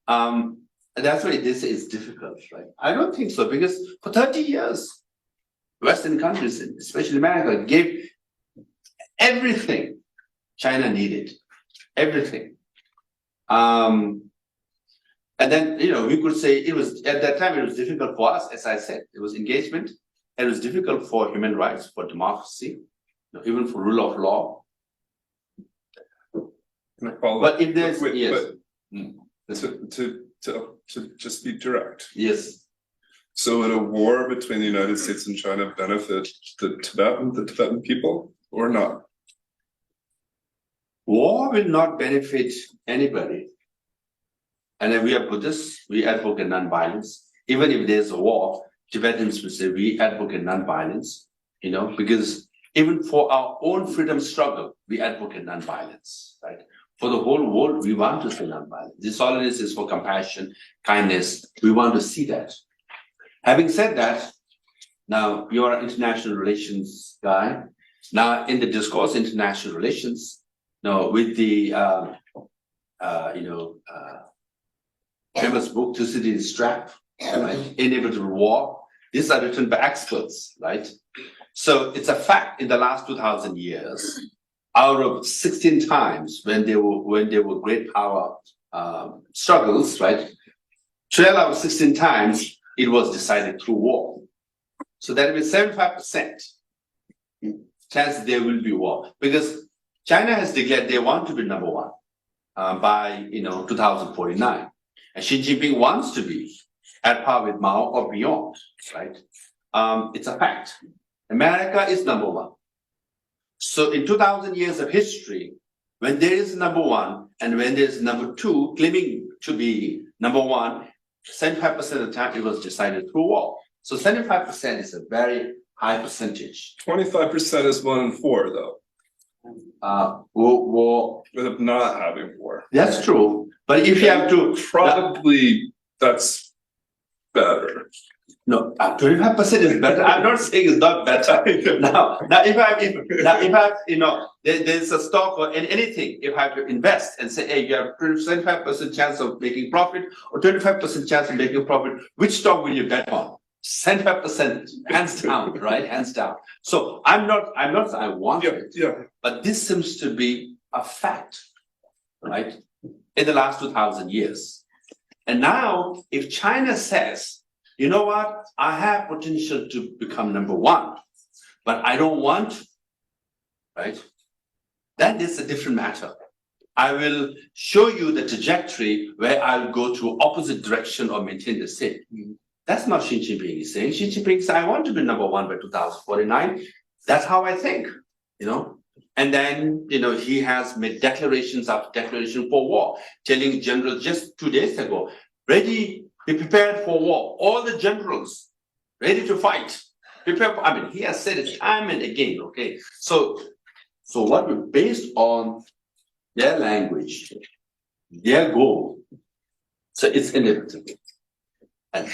And that's why this is difficult, right? I don't think so, because for 30 years, Western countries, especially America, gave everything China needed, everything. And then, we could say it was, at that time, it was difficult for us, as I said, it was engagement, and it was difficult for human rights, for democracy, even for rule of law. But if there's, To just be direct. Yes. So would a war between the United States and China benefit the Tibetan people or not? War will not benefit anybody. And then we are Buddhists, we advocate non-violence. Even if there's a war, Tibetans will say we advocate non-violence, because even for our own freedom struggle, we advocate non-violence, right? For the whole world, we want to see non-violence. This all it is for compassion, kindness. We want to see that. Having said that, now you're an international relations guy. Now in the discourse international relations, now with the famous book Thucydides' Trap, right? Inevitable War. These are written by experts, right? So it's a fact in the last 2,000 years. Out of 16 times when there were great power struggles, right? 12 out of 16 times it was decided through war. So that means 75% chance there will be war, because China has declared they want to be number one by 2049, and Xi Jinping wants to be at par with Mao or beyond, right? It's a fact. America is number one. So in 2,000 years of history, when there is number one and when there's number two claiming to be number one, 75% of the time it was decided through war. So 75% is a very high percentage. 25% is 1 in 4, though. War. With not having war. That's true. But if you have to probably that's better. No, 25% is better. I'm not saying it's not better. Now, there's a stock or anything, if I have to invest and say, hey, you have 25% chance of making profit or 25% chance of making profit, which stock will you bet on? 75%, hands down, right? Hands down. So I want it, but this seems to be a fact, right? In the last 2,000 years. And now, if China says, you know what, I have potential to become number one, but I don't want to, right? That is a different matter. I will show you the trajectory where I'll go to opposite direction or maintain the same. That's not Xi Jinping is saying. Xi Jinping says, I want to be number one by 2049. That's how I think, And then, he has made declarations after declaration for war, telling generals just 2 days ago, ready, be prepared for war. All the generals ready to fight. Prepare for, he has said it time and again, okay? So what we based on their language, their goal, so it's inevitable. And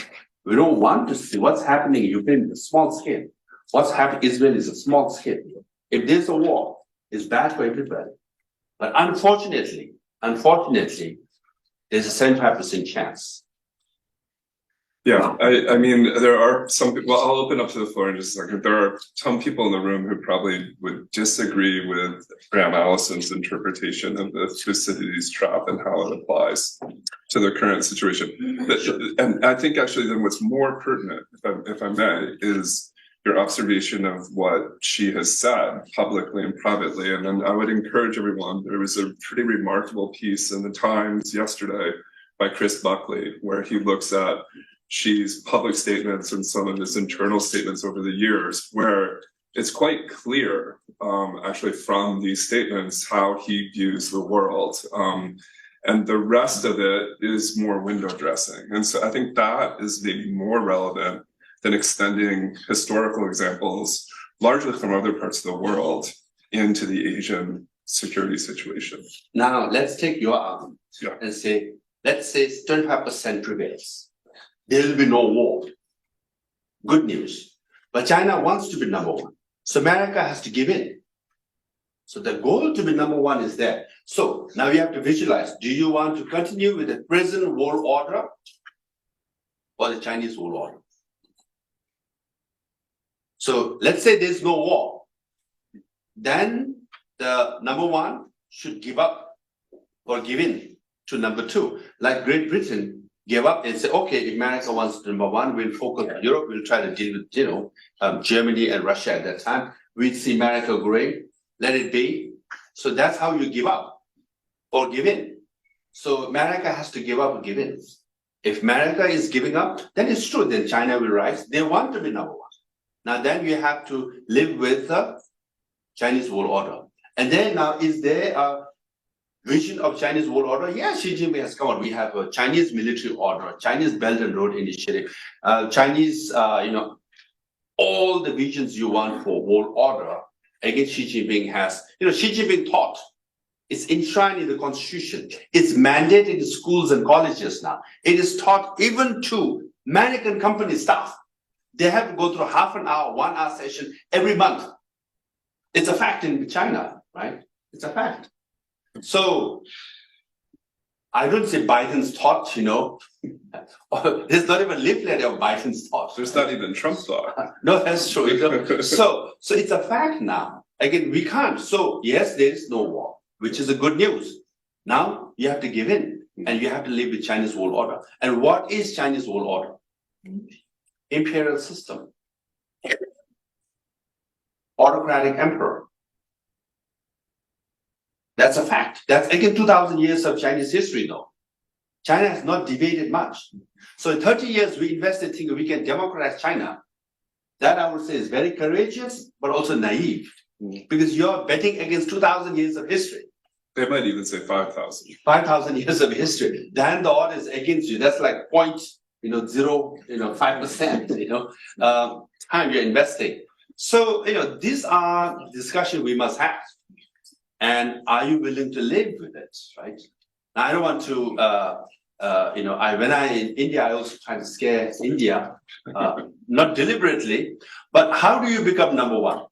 we don't want to see what's happening in Ukraine is a small scale. What's happening in Israel is a small scale. If there's a war, it's bad for everybody. But unfortunately, there's a 75% chance. Yeah, I mean, there are some people, well, I'll open up to the floor in just a second. There are some people in the room who probably would disagree with Graham Allison's interpretation of the Thucydides trap and how it applies to the current situation. And I think actually then what's more pertinent, if I may, is your observation of what she has said publicly and privately. And then I would encourage everyone, there was a pretty remarkable piece in the Times yesterday by Chris Buckley, where he looks at Xi's public statements and some of his internal statements over the years, where it's quite clear, actually from these statements, how he views the world. And the rest of it is more window dressing. And so I think that is maybe more relevant than extending historical examples, largely from other parts of the world, into the Asian security situation. Now, let's take your argument and say, let's say 25% prevails. There will be no war. Good news. But China wants to be number one. So America has to give in. So the goal to be number one is there. So now you have to visualize, do you want to continue with the present world order or the Chinese world order? So let's say there's no war. Then the number one should give up or give in to number two. Like Great Britain gave up and said, okay, if America wants number one, we'll focus on Europe, we'll try to deal with, Germany and Russia at that time. We'd see America growing, let it be. So that's how you give up or give in. So America has to give up or give in. If America is giving up, then it's true, then China will rise. They want to be number one. Now then you have to live with the Chinese world order. And then now, is there a vision of Chinese world order? Yeah, Xi Jinping has come on. We have a Chinese military order, Chinese Belt and Road Initiative, Chinese, all the visions you want for world order. Again, Xi Jinping has, Xi Jinping taught. It's enshrined in the constitution. It's mandated in schools and colleges now. It is taught even to American company staff. They have to go through half an hour, 1 hour session every month. It's a fact in China, right? It's a fact. So I don't say Biden's thought, There's not even a leaflet of Biden's thought. There's not even Trump's thought. No, that's true. So it's a fact now. Again, we can't. So yes, there is no war, which is a good news. Now you have to give in and you have to live with Chinese world order. And what is Chinese world order? Imperial system. Autocratic emperor. That's a fact. That's again 2,000 years of Chinese history, though. China has not debated much. So in 30 years, we invested thinking we can democratize China. That I would say is very courageous, but also naive. Because you're betting against 2,000 years of history. They might even say 5,000. 5,000 years of history. Then the odds is against you. That's like 0.5%, time you're investing. So, these are discussions we must have. And are you willing to live with it, right? Now, I don't want to when I in India, I also try to scare India, not deliberately, but how do you become number one?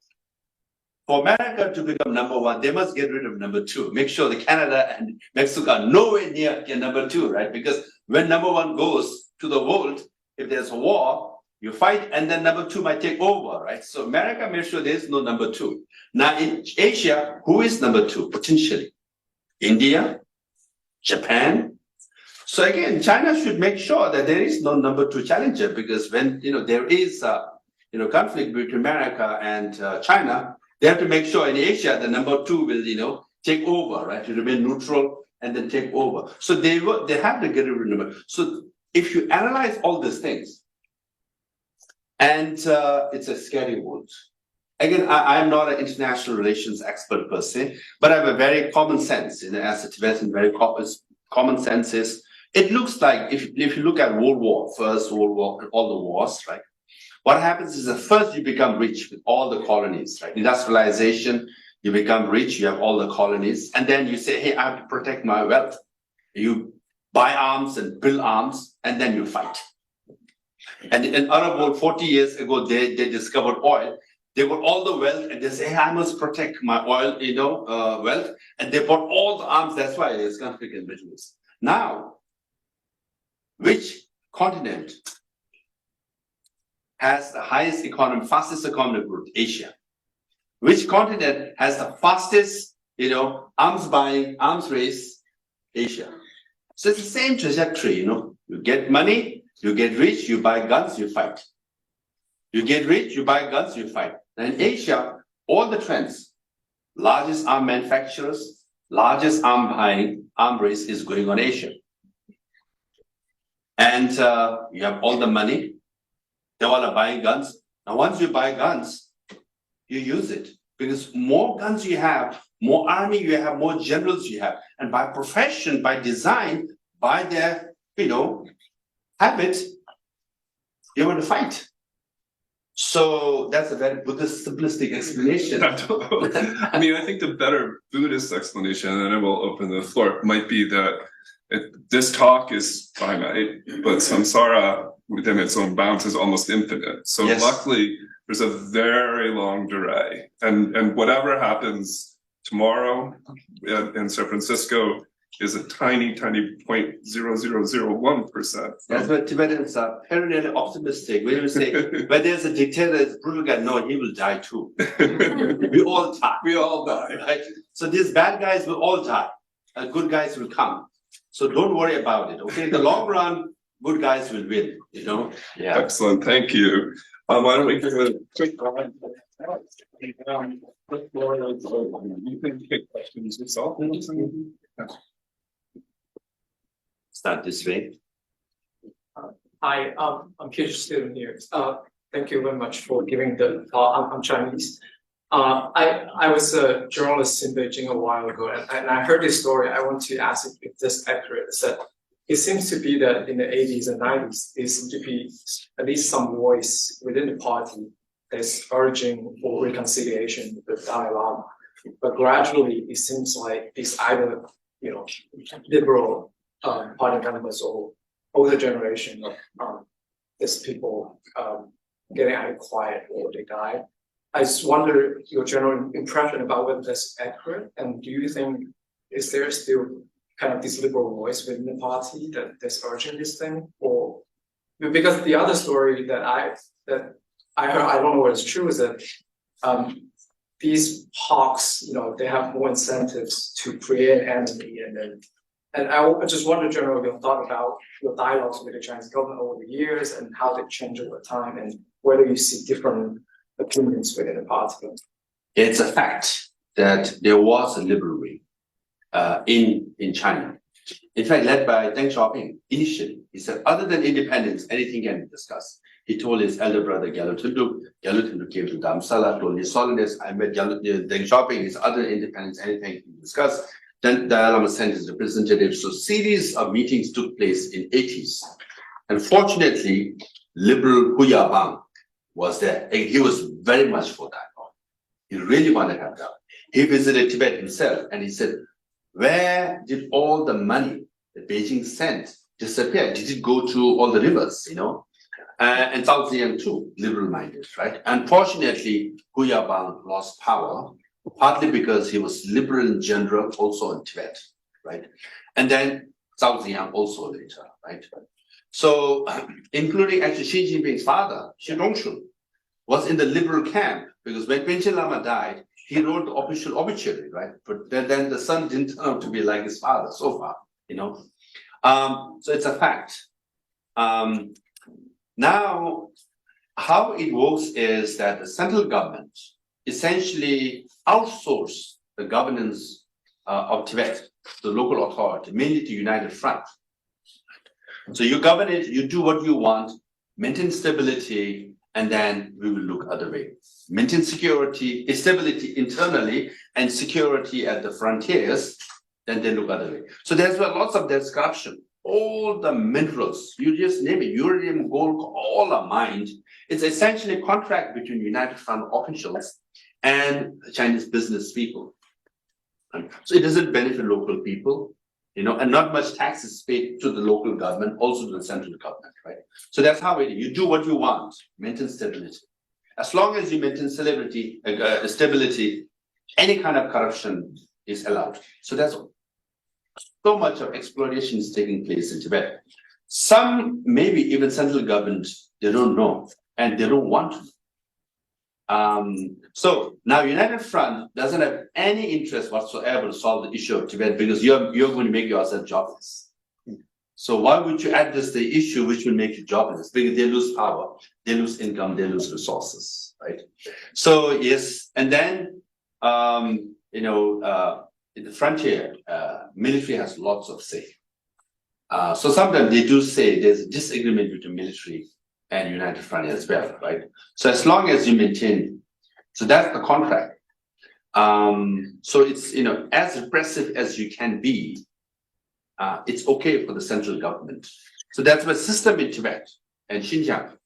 For America to become number one, they must get rid of number two. Make sure that Canada and Mexico are nowhere near number two, right? Because when number one goes to the world, if there's a war, you fight, and then number two might take over, right? So America makes sure there's no number two. Now in Asia, who is number two potentially? India, Japan. So again, China should make sure that there is no number two challenger, because when there is conflict between America and China, they have to make sure in Asia the number two will take over, right? To remain neutral and then take over. So they have to get rid of number. So if you analyze all these things, and it's a scary world. Again, I'm not an international relations expert per se, but I have a very common sense. As a Tibetan, very common sense is, it looks like if you look at World War, First World War, all the wars, right? What happens is that first you become rich with all the colonies, right? Industrialization, you become rich, you have all the colonies, and then you say, hey, I have to protect my wealth. You buy arms and build arms, and then you fight. And in Arab world, 40 years ago, they discovered oil. They got all the wealth, and they say, hey, I must protect my oil, wealth, and they bought all the arms. That's why there's conflict in the Middle East. Now, which continent has the highest economy, fastest economic growth? Asia. Which continent has the fastest, arms buying, arms race? Asia. So it's the same trajectory, You get money, you get rich, you buy guns, you fight. You get rich, you buy guns, you fight. And in Asia, all the trends, largest arm manufacturers, largest arm buying, arm race is going on Asia. And you have all the money. They all are buying guns. Now, once you buy guns, you use it, because more guns you have, more army you have, more generals you have. And by profession, by design, by their, habit, you want to fight. So that's a very Buddhist simplistic explanation. I mean, I think the better Buddhist explanation, and I will open the floor, might be that this talk is finite, but samsara within its own bounds is almost infinite. So yes. Luckily, there's a very long delay, and whatever happens tomorrow in San Francisco is a tiny 0.0001%. That's why Tibetans are perennially optimistic. When you say, when there's a dictator, it's brutal guy, no, he will die too. We all die. We all die. Right? So these bad guys will all die. Good guys will come. So don't worry about it. Okay, in the long run, good guys will win. Yeah. Excellent. Thank you. Why don't we give a quick round? You can take questions yourself. Start this way. Hi, I'm PhD student here. Thank you very much for giving the talk. I'm Chinese. I was a journalist in Beijing a while ago, and I heard this story. I want to ask if this is accurate. It seems to be that in the 80s and 90s, there seems to be at least some voice within the party that's urging for reconciliation with the Dalai Lama. But gradually, it seems like it's either liberal party members or older generation of these people getting either quiet or they die. I just wonder your general impression about whether that's accurate, and do you think is there still kind of this liberal voice within the party that's urging this thing, or because the other story that I heard, I don't know what is true, is that these hawks, they have more incentives to create enemy, and I just wonder, generally, your thought about your dialogues with the Chinese government over the years and how they change over time, and whether you see different opinions within the party. It's a fact that there was a liberal wing in China. In fact, led by Deng Xiaoping initially. He said, other than independence, anything can be discussed. He told his elder brother Gyalo Tundu came to Dharamsala, told His Holiness, I met Deng Xiaoping, his other independence, anything can be discussed. Then Dalai Lama sent his representatives. So series of meetings took place in 80s. Unfortunately, liberal Hu Yabang was there. And he was very much for dialogue. He really wanted to have dialogue. He visited Tibet himself and he said, where did all the money that Beijing sent disappear? Did it go to all the rivers, and South Ziyang too, liberal-minded, right? Unfortunately, Hu Yaobang lost power, partly because he was liberal in general, also in Tibet, right? And then South Ziyang also later, right? So, including actually Xi Jinping's father, Xi Rongshun, was in the liberal camp, because when Panchen Lama died, he wrote the official obituary, right? But then the son didn't turn out to be like his father so far, So it's a fact. Now, how it works is that the central government essentially outsourced the governance of Tibet to the local authority, mainly to United Front. So you govern it, you do what you want, maintain stability, and then we will look other way. Maintain security, stability internally, and security at the frontiers, then they look other way. So there's lots of discussion. All the minerals, you just name it, uranium, gold, all are mined. It's essentially a contract between United Front officials and Chinese business people. So it doesn't benefit local people, and not much tax is paid to the local government, also to the central government, right? So that's how it is. You do what you want, maintain stability. As long as you maintain stability, any kind of corruption is allowed. So that's all. So much of exploitation is taking place in Tibet. Some, maybe even central government, they don't know and they don't want to. So now United Front doesn't have any interest whatsoever to solve the issue of Tibet, because you're going to make yourself jobless. So why would you address the issue which will make you jobless? Because they lose power, they lose income, they lose resources, right? So yes, and then in the frontier, military has lots of say. So sometimes they do say there's a disagreement between military and United Front as well, right? So as long as you maintain, so that's the contract. So it's, as repressive as you can be, it's okay for the central government. So that's the system in Tibet and Xinjiang,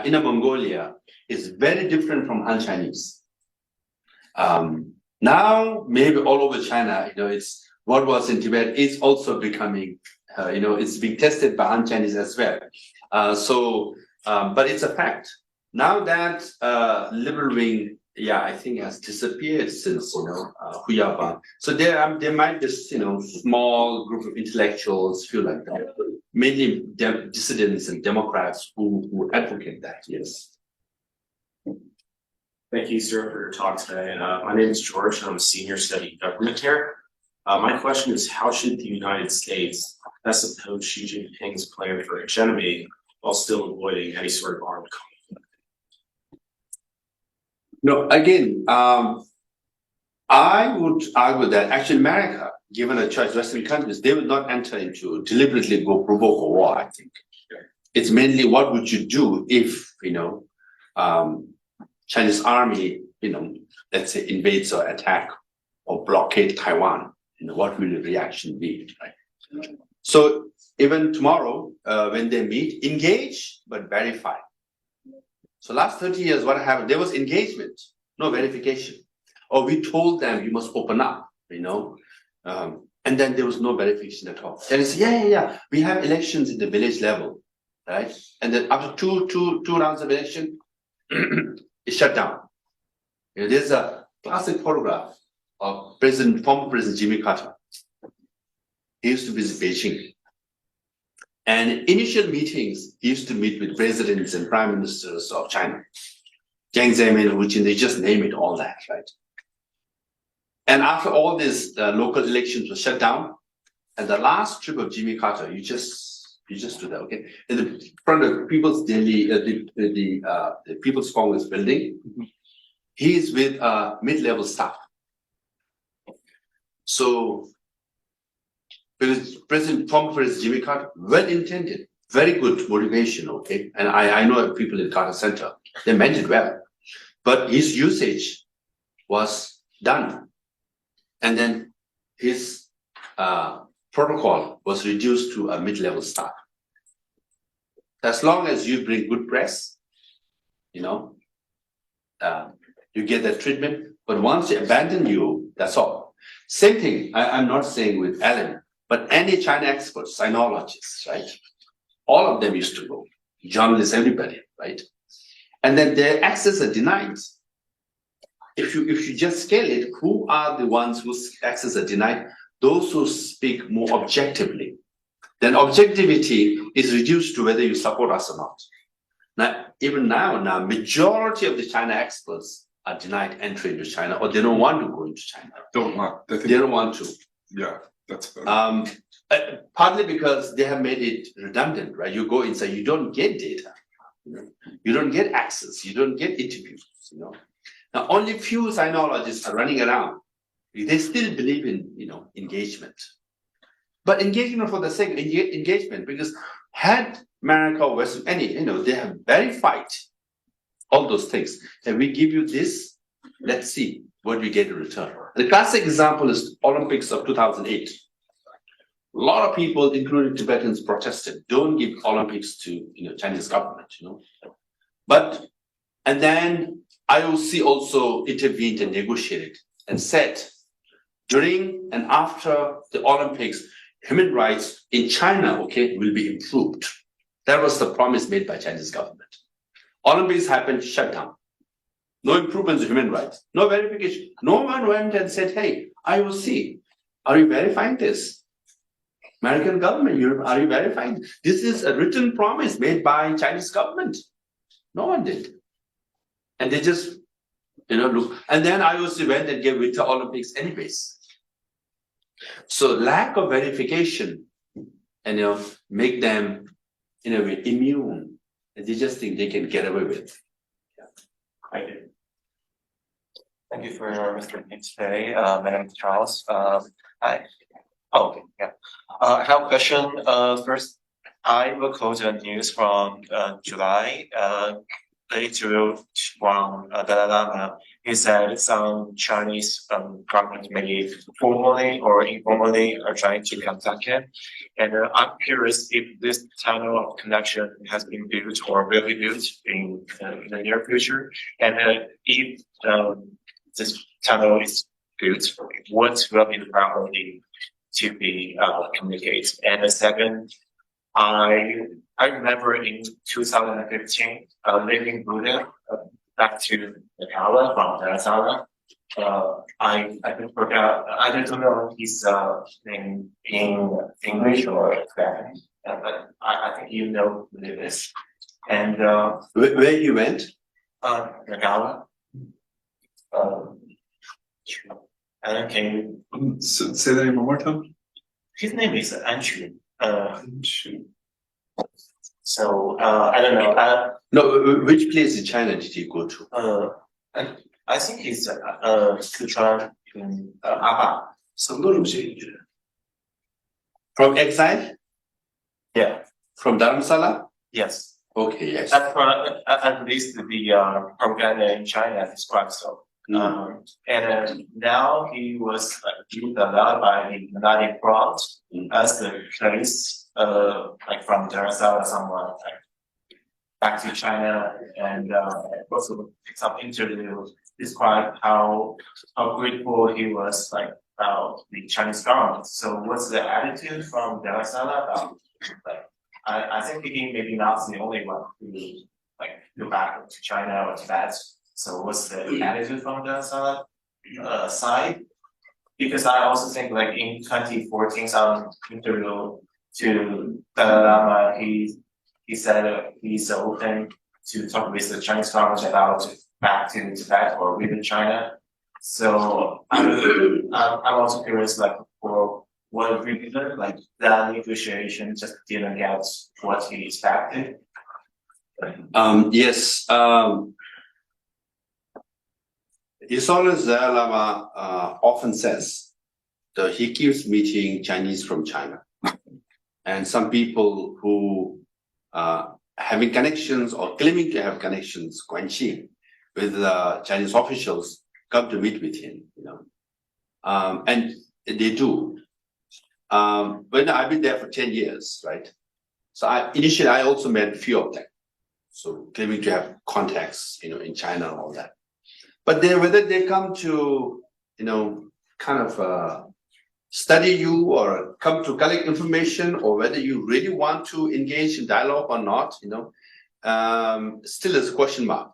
Inner Mongolia, is very different from Han Chinese. Now, maybe all over China, it's what was in Tibet is also becoming, it's being tested by Han Chinese as well. But it's a fact. Now that liberal wing, I think has disappeared since, Hu Yaobang. So there might be, small group of intellectuals, feel like that, mainly dissidents and Democrats who advocate that, yes. Thank you, sir, for your talk today. My name is George, and I'm a senior studying government here. My question is, how should the United States best oppose Xi Jinping's plan for hegemony while still avoiding any sort of armed conflict? No, again, I would argue that actually America, given a choice, Western countries, they would not enter into deliberately go provoke a war, I think. It's mainly what would you do if, Chinese army, let's say invades or attack or blockade Taiwan, what will the reaction be, right? So even tomorrow, when they meet, engage, but verify. So last 30 years, what happened? There was engagement, no verification. Or we told them you must open up, and then there was no verification at all. And it's, we have elections in the village level, right? And then after two rounds of election, it shut down. There's a classic photograph of former President Jimmy Carter. He used to visit Beijing. And initial meetings, he used to meet with presidents and prime ministers of China. Jiang Zemin, which they just name it, all that, right? And after all these local elections were shut down, and the last trip of Jimmy Carter, you just do that, okay? In the front of People's Daily, the People's Congress building, he's with mid-level staff. So, because former President Jimmy Carter, well-intended, very good motivation, okay? And I know people in Carter Center, they meant it well. But his usage was done. And then his protocol was reduced to a mid-level staff. As long as you bring good press, you get that treatment. But once they abandon you, that's all. Same thing, I'm not saying with Allen, But any China experts, sinologists, right? All of them used to go. Journalists, everybody, right? And then their access are denied. If you just scale it, who are the ones whose access are denied? Those who speak more objectively. Then objectivity is reduced to whether you support us or not. Now, even now, majority of the China experts are denied entry into China, or they don't want to go into China. They don't want to. Yeah, that's. Partly because they have made it redundant, right? You go inside, you don't get data, you don't get access, you don't get interviews, Now, only few sinologists are running around. They still believe in, engagement. But engagement for the sake of engagement, because had America or West, they have verified all those things. And we give you this, let's see what we get in return. The classic example is Olympics of 2008. A lot of people, including Tibetans, protested. Don't give Olympics to Chinese government, and then IOC also intervened and negotiated and said during and after the Olympics, human rights in China, will be improved. That was the promise made by Chinese government. Olympics happened, shut down. No improvements in human rights, no verification. No one went and said, hey, IOC, are you verifying this? American government, are you verifying? This is a written promise made by Chinese government. No one did. And they just, look. And then IOC went and gave Winter Olympics anyways. So lack of verification, and make them, in a way, immune. And they just think they can get away with. I did. Thank you for your Mr. Pitch today. My name is Charles. I have a question. First, I will quote the news from July. Later from Dalai Lama, he said some Chinese government, maybe formally or informally, are trying to contact him. And I'm curious if this tunnel of connection has been built or will be built in the near future. And if this tunnel is built, what will be the priority to be communicated? And the second, I remember in 2015, leaving Buddha back to Nagala from Dharamsala. I don't know his name in English or Spanish, but I think you know who it is. And where you went? Nagala. And can you Say that name one more time. His name is Anshu. So I don't know. No, which place in China did you go to? I think it's Sichuan in Aba. From exile? Yeah. From Dharamsala? Yes. Okay, yes. At least the propaganda in China describes so. And now he was given allowed by the United Front as the place, like from Dharamsala, someone back to China, and also some interview describe how grateful he was about the Chinese government. So what's the attitude from Dharamsala about I think he maybe not the only one who go back to China or Tibet. So what's the attitude from the side? Because I also think in 2014, some interview to Dalai Lama, he said he's open to talk with the Chinese government about back to Tibet or within China. So I'm also curious, for what reason, that negotiation just didn't get what he expected. Yes. His Holiness Dalai Lama often says that he keeps meeting Chinese from China. And some people who having connections or claiming to have connections, Guanxi, with Chinese officials come to meet with him, and they do. When I've been there for 10 years, right? So initially I also met a few of them. So claiming to have contacts, in China and all that. But whether they come to, kind of study you or come to collect information, or whether you really want to engage in dialogue or not, still is a question mark.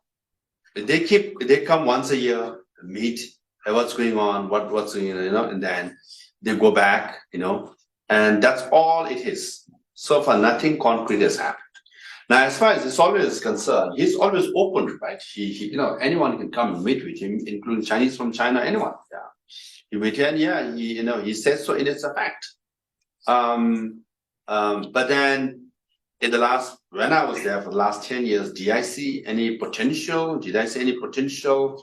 They come once a year, meet, hey, what's going on, what's going on, and then they go back, and that's all it is. So far, nothing concrete has happened. Now, as far as this always is concerned, he's always open, right? He anyone can come and meet with him, including Chinese from China, anyone. Yeah. You meet him, yeah, he says so, and it's a fact. But then when I was there for the last 10 years, did I see any potential? Did I see any potential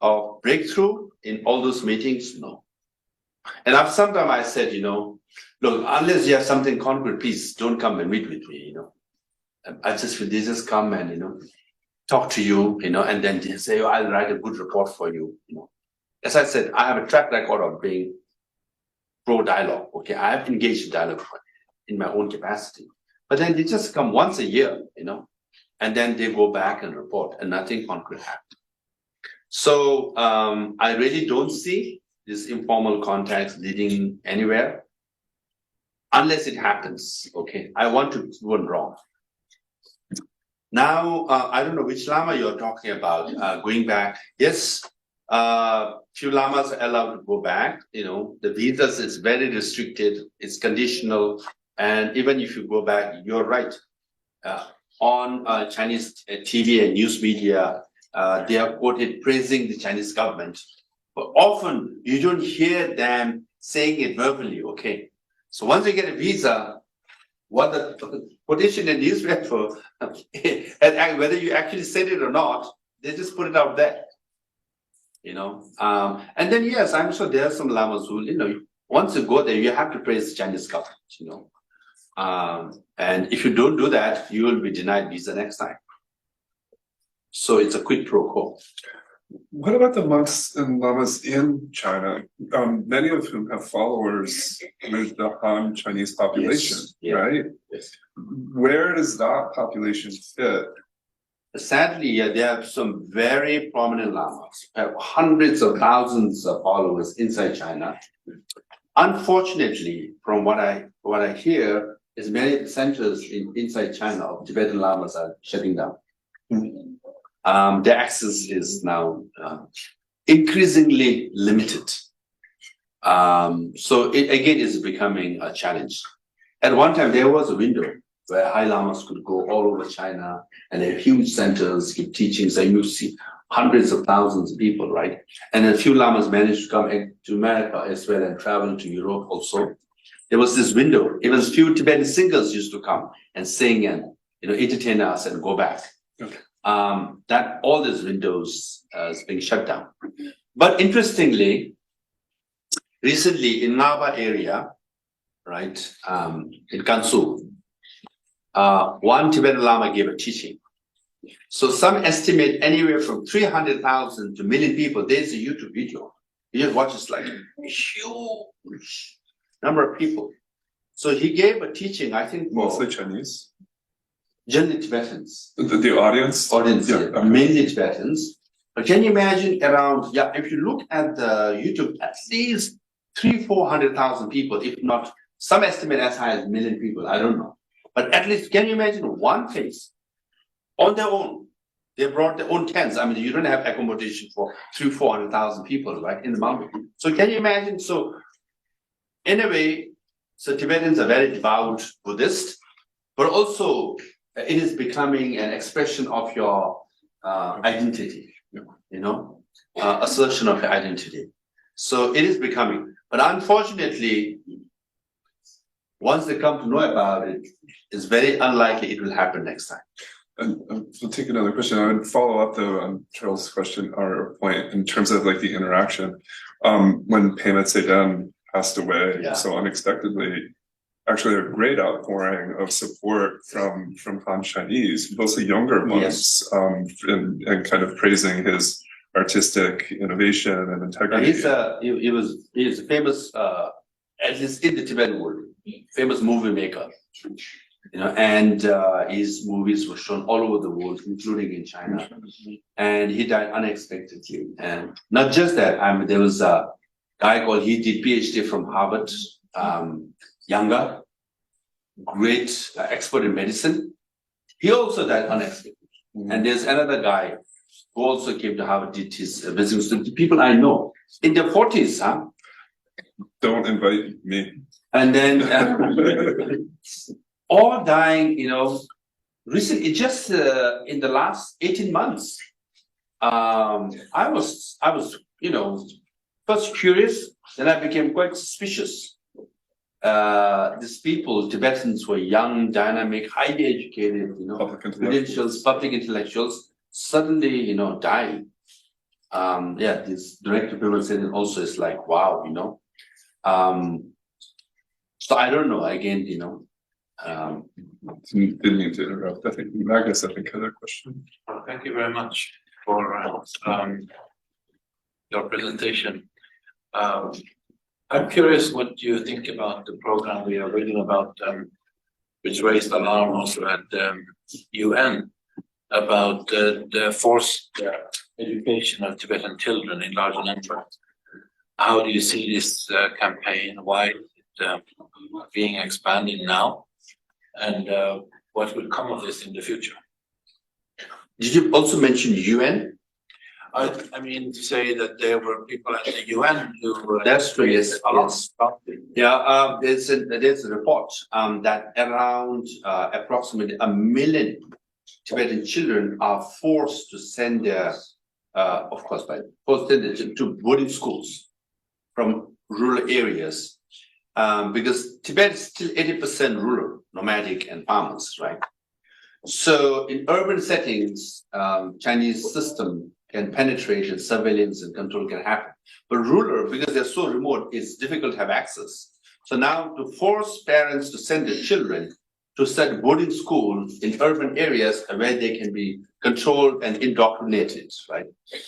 of breakthrough in all those meetings? No. And sometimes I said, look, unless you have something concrete, please don't come and meet with me, they just come and, talk to you, and then they say, I'll write a good report for you, As I said, I have a track record of being pro-dialogue, okay? I have engaged in dialogue in my own capacity. But then they just come once a year, and then they go back and report, and nothing concrete happened. So I really don't see this informal contacts leading anywhere, unless it happens, okay? I want to go wrong. Now, I don't know which Lama you're talking about, going back. Yes, few Lamas are allowed to go back, the visas is very restricted, it's conditional. And even if you go back, you're right. On Chinese TV and news media, they are quoted praising the Chinese government. But often you don't hear them saying it verbally, okay? So once you get a visa, what the quotation in newspaper, and whether you actually said it or not, they just put it out there. And then yes, I'm sure there are some Lamas who, once you go there, you have to praise the Chinese government, and if you don't do that, you will be denied visa next time. So it's a quid pro quo. What about the monks and lamas in China? Many of whom have followers with the Han Chinese population, Yes. Yeah. right? Yes. Where does that population fit? Sadly, yeah, there are some very prominent lamas, have hundreds of thousands of followers inside China. Unfortunately, from what I hear, is many centers inside China of Tibetan lamas are shutting down. The access is now increasingly limited. So it again is becoming a challenge. At one time, there was a window where high lamas could go all over China, and there are huge centers give teachings, and you see hundreds of thousands of people, right? And a few lamas managed to come to America as well and travel to Europe also. There was this window. Even few Tibetan singers used to come and sing and entertain us and go back. Okay. That all these windows is being shut down. But interestingly, recently in Nava area, right, in Gansu, one Tibetan Lama gave a teaching. So some estimate anywhere from 300,000 to 1 million people. There's a YouTube video. You just watch, it's like a huge number of people. So he gave a teaching, I think, Mostly Chinese. Generally Tibetans. The audience? Audience, Yeah. mainly Tibetans. But can you imagine around, if you look at the YouTube, at least 300,000-400,000 people, if not, some estimate as high as 1 million people, I don't know. But at least, can you imagine one place on their own? They brought their own tents. I mean, you don't have accommodation for 300,000-400,000 people, right, in the mountain. So can you imagine? So in a way, so Tibetans are very devout Buddhist, but also it is becoming an expression of your identity, assertion of your identity. So it is becoming, but unfortunately, once they come to know about it, it's very unlikely it will happen next time. And we'll take another question. I would follow up though on Charles' question or point in terms of like the interaction. When Pema Tse passed away so unexpectedly, actually a great outpouring of support from Han Chinese, mostly younger ones, and kind of praising his artistic innovation and integrity. He's a famous, at least in the Tibetan world, famous movie maker. And his movies were shown all over the world, including in China. And he died unexpectedly. And not just that, there was guy called, he did PhD from Harvard, younger, great expert in medicine. He also died unexpectedly. And there's another guy who also came to Harvard, did his visiting student. People I know in their 40s, huh? Don't invite me. And then all dying, recently, just in the last 18 months. I was, first curious, then I became quite suspicious. These people, Tibetans, were young, dynamic, highly educated, public intellectuals, suddenly, die. This direct people said also is like, wow, so I don't know, again, Didn't mean to interrupt. I think Magnus, had a question. Thank you very much for your presentation. I'm curious what you think about the program we are reading about, which raised alarm also at UN about the forced education of Tibetan children in large numbers. How do you see this campaign? Why is it being expanded now? And what will come of this in the future? Did you also mention UN? I mean to say that there were people at the UN who That's true, yes. yes. Yeah, there's a report that around approximately 1 million Tibetan children are forced to send their, to boarding schools from rural areas because Tibet is still 80% rural, nomadic, and farmers, right? So in urban settings, Chinese system can penetrate and surveillance and control can happen. But rural, because they're so remote, it's difficult to have access. So now to force parents to send their children to set boarding schools in urban areas where they can be controlled and indoctrinated, right?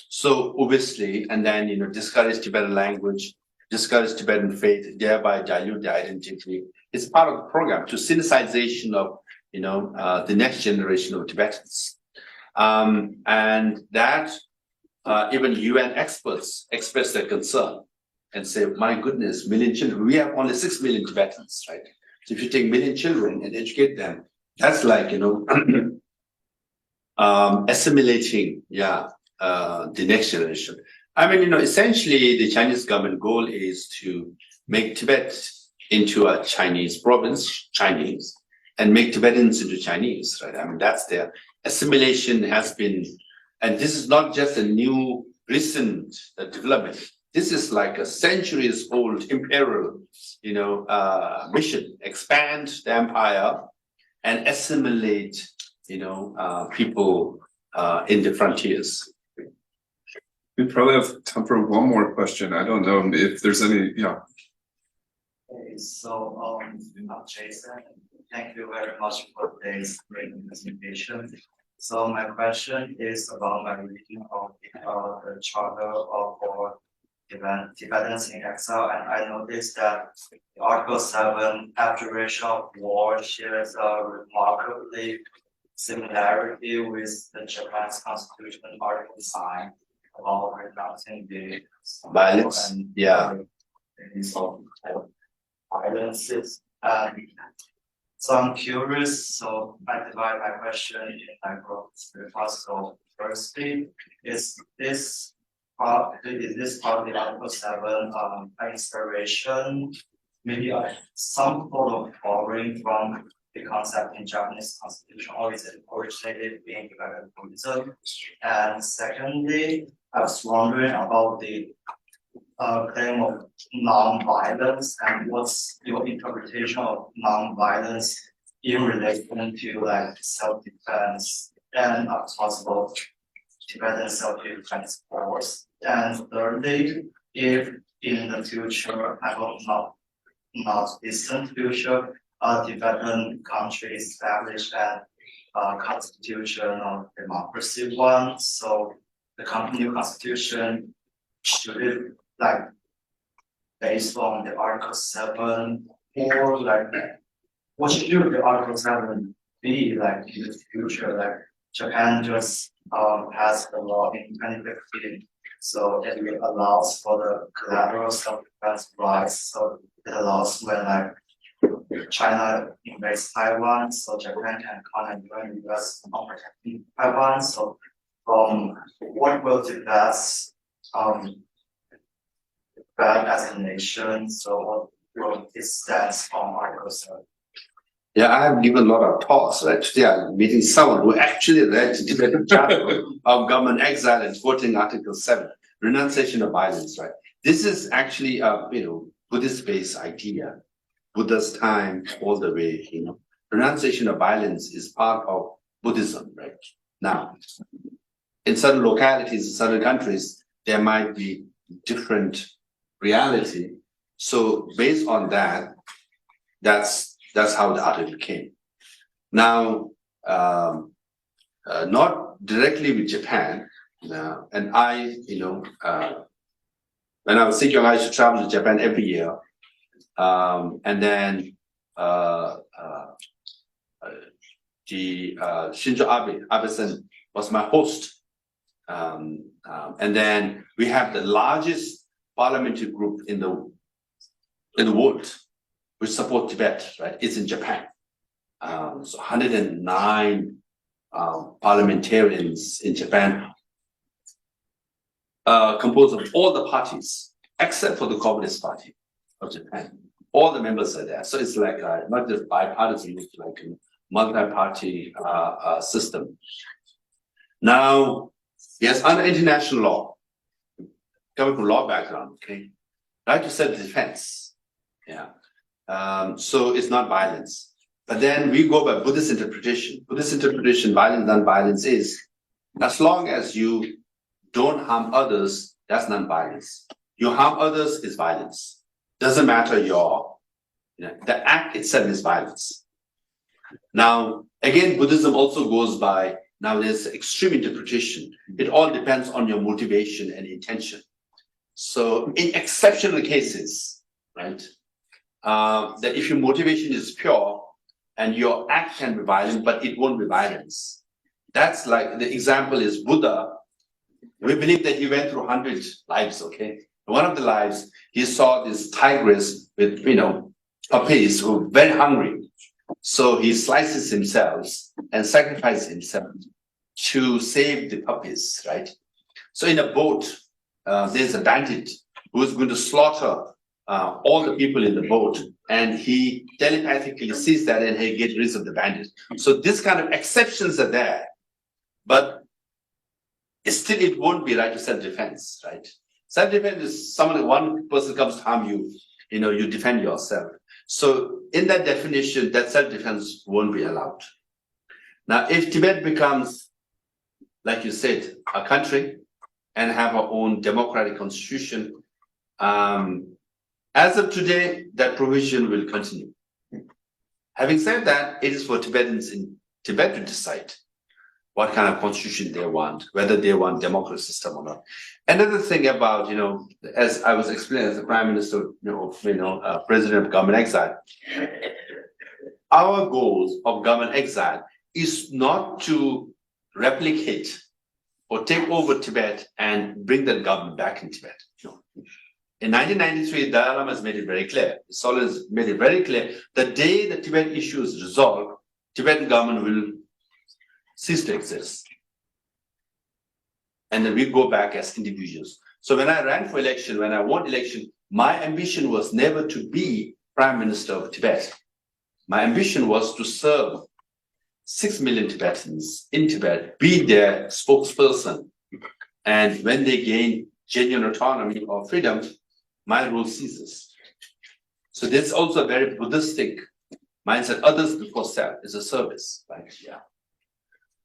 So obviously, and then, discourage Tibetan language, discourage Tibetan faith, thereby dilute their identity. It's part of the program to synthesization of, the next generation of Tibetans. And that even UN experts express their concern and say, my goodness, million children, we have only 6 million Tibetans, right? So if you take 1 million children and educate them, that's like, assimilating, the next generation. I mean, essentially the Chinese government goal is to make Tibet into a Chinese province, Chinese, and make Tibetans into Chinese, right? I mean, that's their assimilation has been, and this is not just a new recent development. This is like a centuries old imperial, mission, expand the empire and assimilate, people in the frontiers. We probably have time for one more question. I don't know if there's any, Okay, so I'm Jason. Thank you very much for today's great presentation. So my question is about my reading of the Charter of Tibetans in Exile, and I noticed that Article 7, Abjuration of War, shares a remarkably similarity with the Japan's Constitution Article 9 about renouncing the Violence, and violences. So I'm curious, so I divide my question in like groups. So firstly, is this part of the Article 7 inspiration, maybe some sort of borrowing from the concept in Japanese constitution, or is it originated in Tibetan Buddhism? And secondly, I was wondering about the claim of non-violence and what's your interpretation of non-violence in relation to like self-defense and possible Tibetan self-defense force. And thirdly, if in the future, I hope not distant future, a Tibetan country established a constitutional democracy one, so the new constitution should it like based on the Article 7 or like what should the Article 7 be like in the future? Like Japan just passed the law in 2015 So it allows for the collateral self-defense rights. So it allows when like China invades Taiwan, so Japan can come and join the US on protecting Taiwan. So what will Tibet's Tibet as a nation? So what will its stance on Article 7? Yeah, I have given a lot of talks, right? Today I'm meeting someone who actually read the Tibetan chapter of government exile and quoting Article 7, renunciation of violence, right? This is actually a Buddhist-based idea. Buddha's time all the way, renunciation of violence is part of Buddhism, right? Now, in certain localities, in certain countries, there might be different reality. So based on that, that's how the article came. Now, not directly with Japan, and I, when I was thinking, I used to travel to Japan every year. And then Shinzo Abe-san was my host. And then we have the largest parliamentary group in the world which support Tibet, right? It's in Japan. So 109 parliamentarians in Japan, composed of all the parties except for the Communist Party of Japan. All the members are there. So it's like not just bipartisan, it's like a multi-party system. Now, yes, under international law, coming from law background, okay, right to self-defense. Yeah. So it's not violence. But then we go by Buddhist interpretation. Buddhist interpretation, violence, non-violence is, as long as you don't harm others, that's non-violence. You harm others is violence. Doesn't matter the act itself is violence. Now, again, Buddhism also goes by, now there's extreme interpretation. It all depends on your motivation and intention. So in exceptional cases, right, that if your motivation is pure and your act can be violent, but it won't be violence. That's like, the example is Buddha. We believe that he went through 100 lives, okay? One of the lives, he saw this tigress with, puppies who were very hungry. So he slices himself and sacrifices himself to save the puppies, right? So in a boat, there's a bandit who is going to slaughter all the people in the boat. And he telepathically sees that and he gets rid of the bandit. So this kind of exceptions are there. But still, it won't be right to self-defense, right? Self-defense is one person comes to harm you, you defend yourself. So in that definition, that self-defense won't be allowed. Now, if Tibet becomes, like you said, a country and have our own democratic constitution, as of today, that provision will continue. Having said that, it is for Tibetans in Tibet to decide what kind of constitution they want, whether they want democratic system or not. Another thing about, as I was explaining as the Prime Minister, President of government exile, our goals of government exile is not to replicate or take over Tibet and bring that government back in Tibet. In 1993, Dalai Lama has made it very clear, Solon has made it very clear, the day the Tibet issue is resolved, Tibetan government will cease to exist. And then we go back as individuals. So when I ran for election, when I won election, my ambition was never to be Prime Minister of Tibet. My ambition was to serve 6 million Tibetans in Tibet, be their spokesperson. And when they gain genuine autonomy or freedom, my rule ceases. So there's also a very Buddhistic mindset, others before self, is a service, right? Yeah.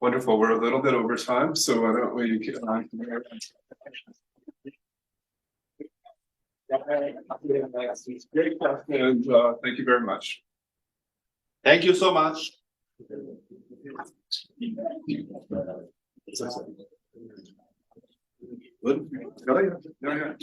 Wonderful. We're a little bit over time, so why don't we get on? Great question, and thank you very much. Thank you so much. Good. No, yeah. No, yeah.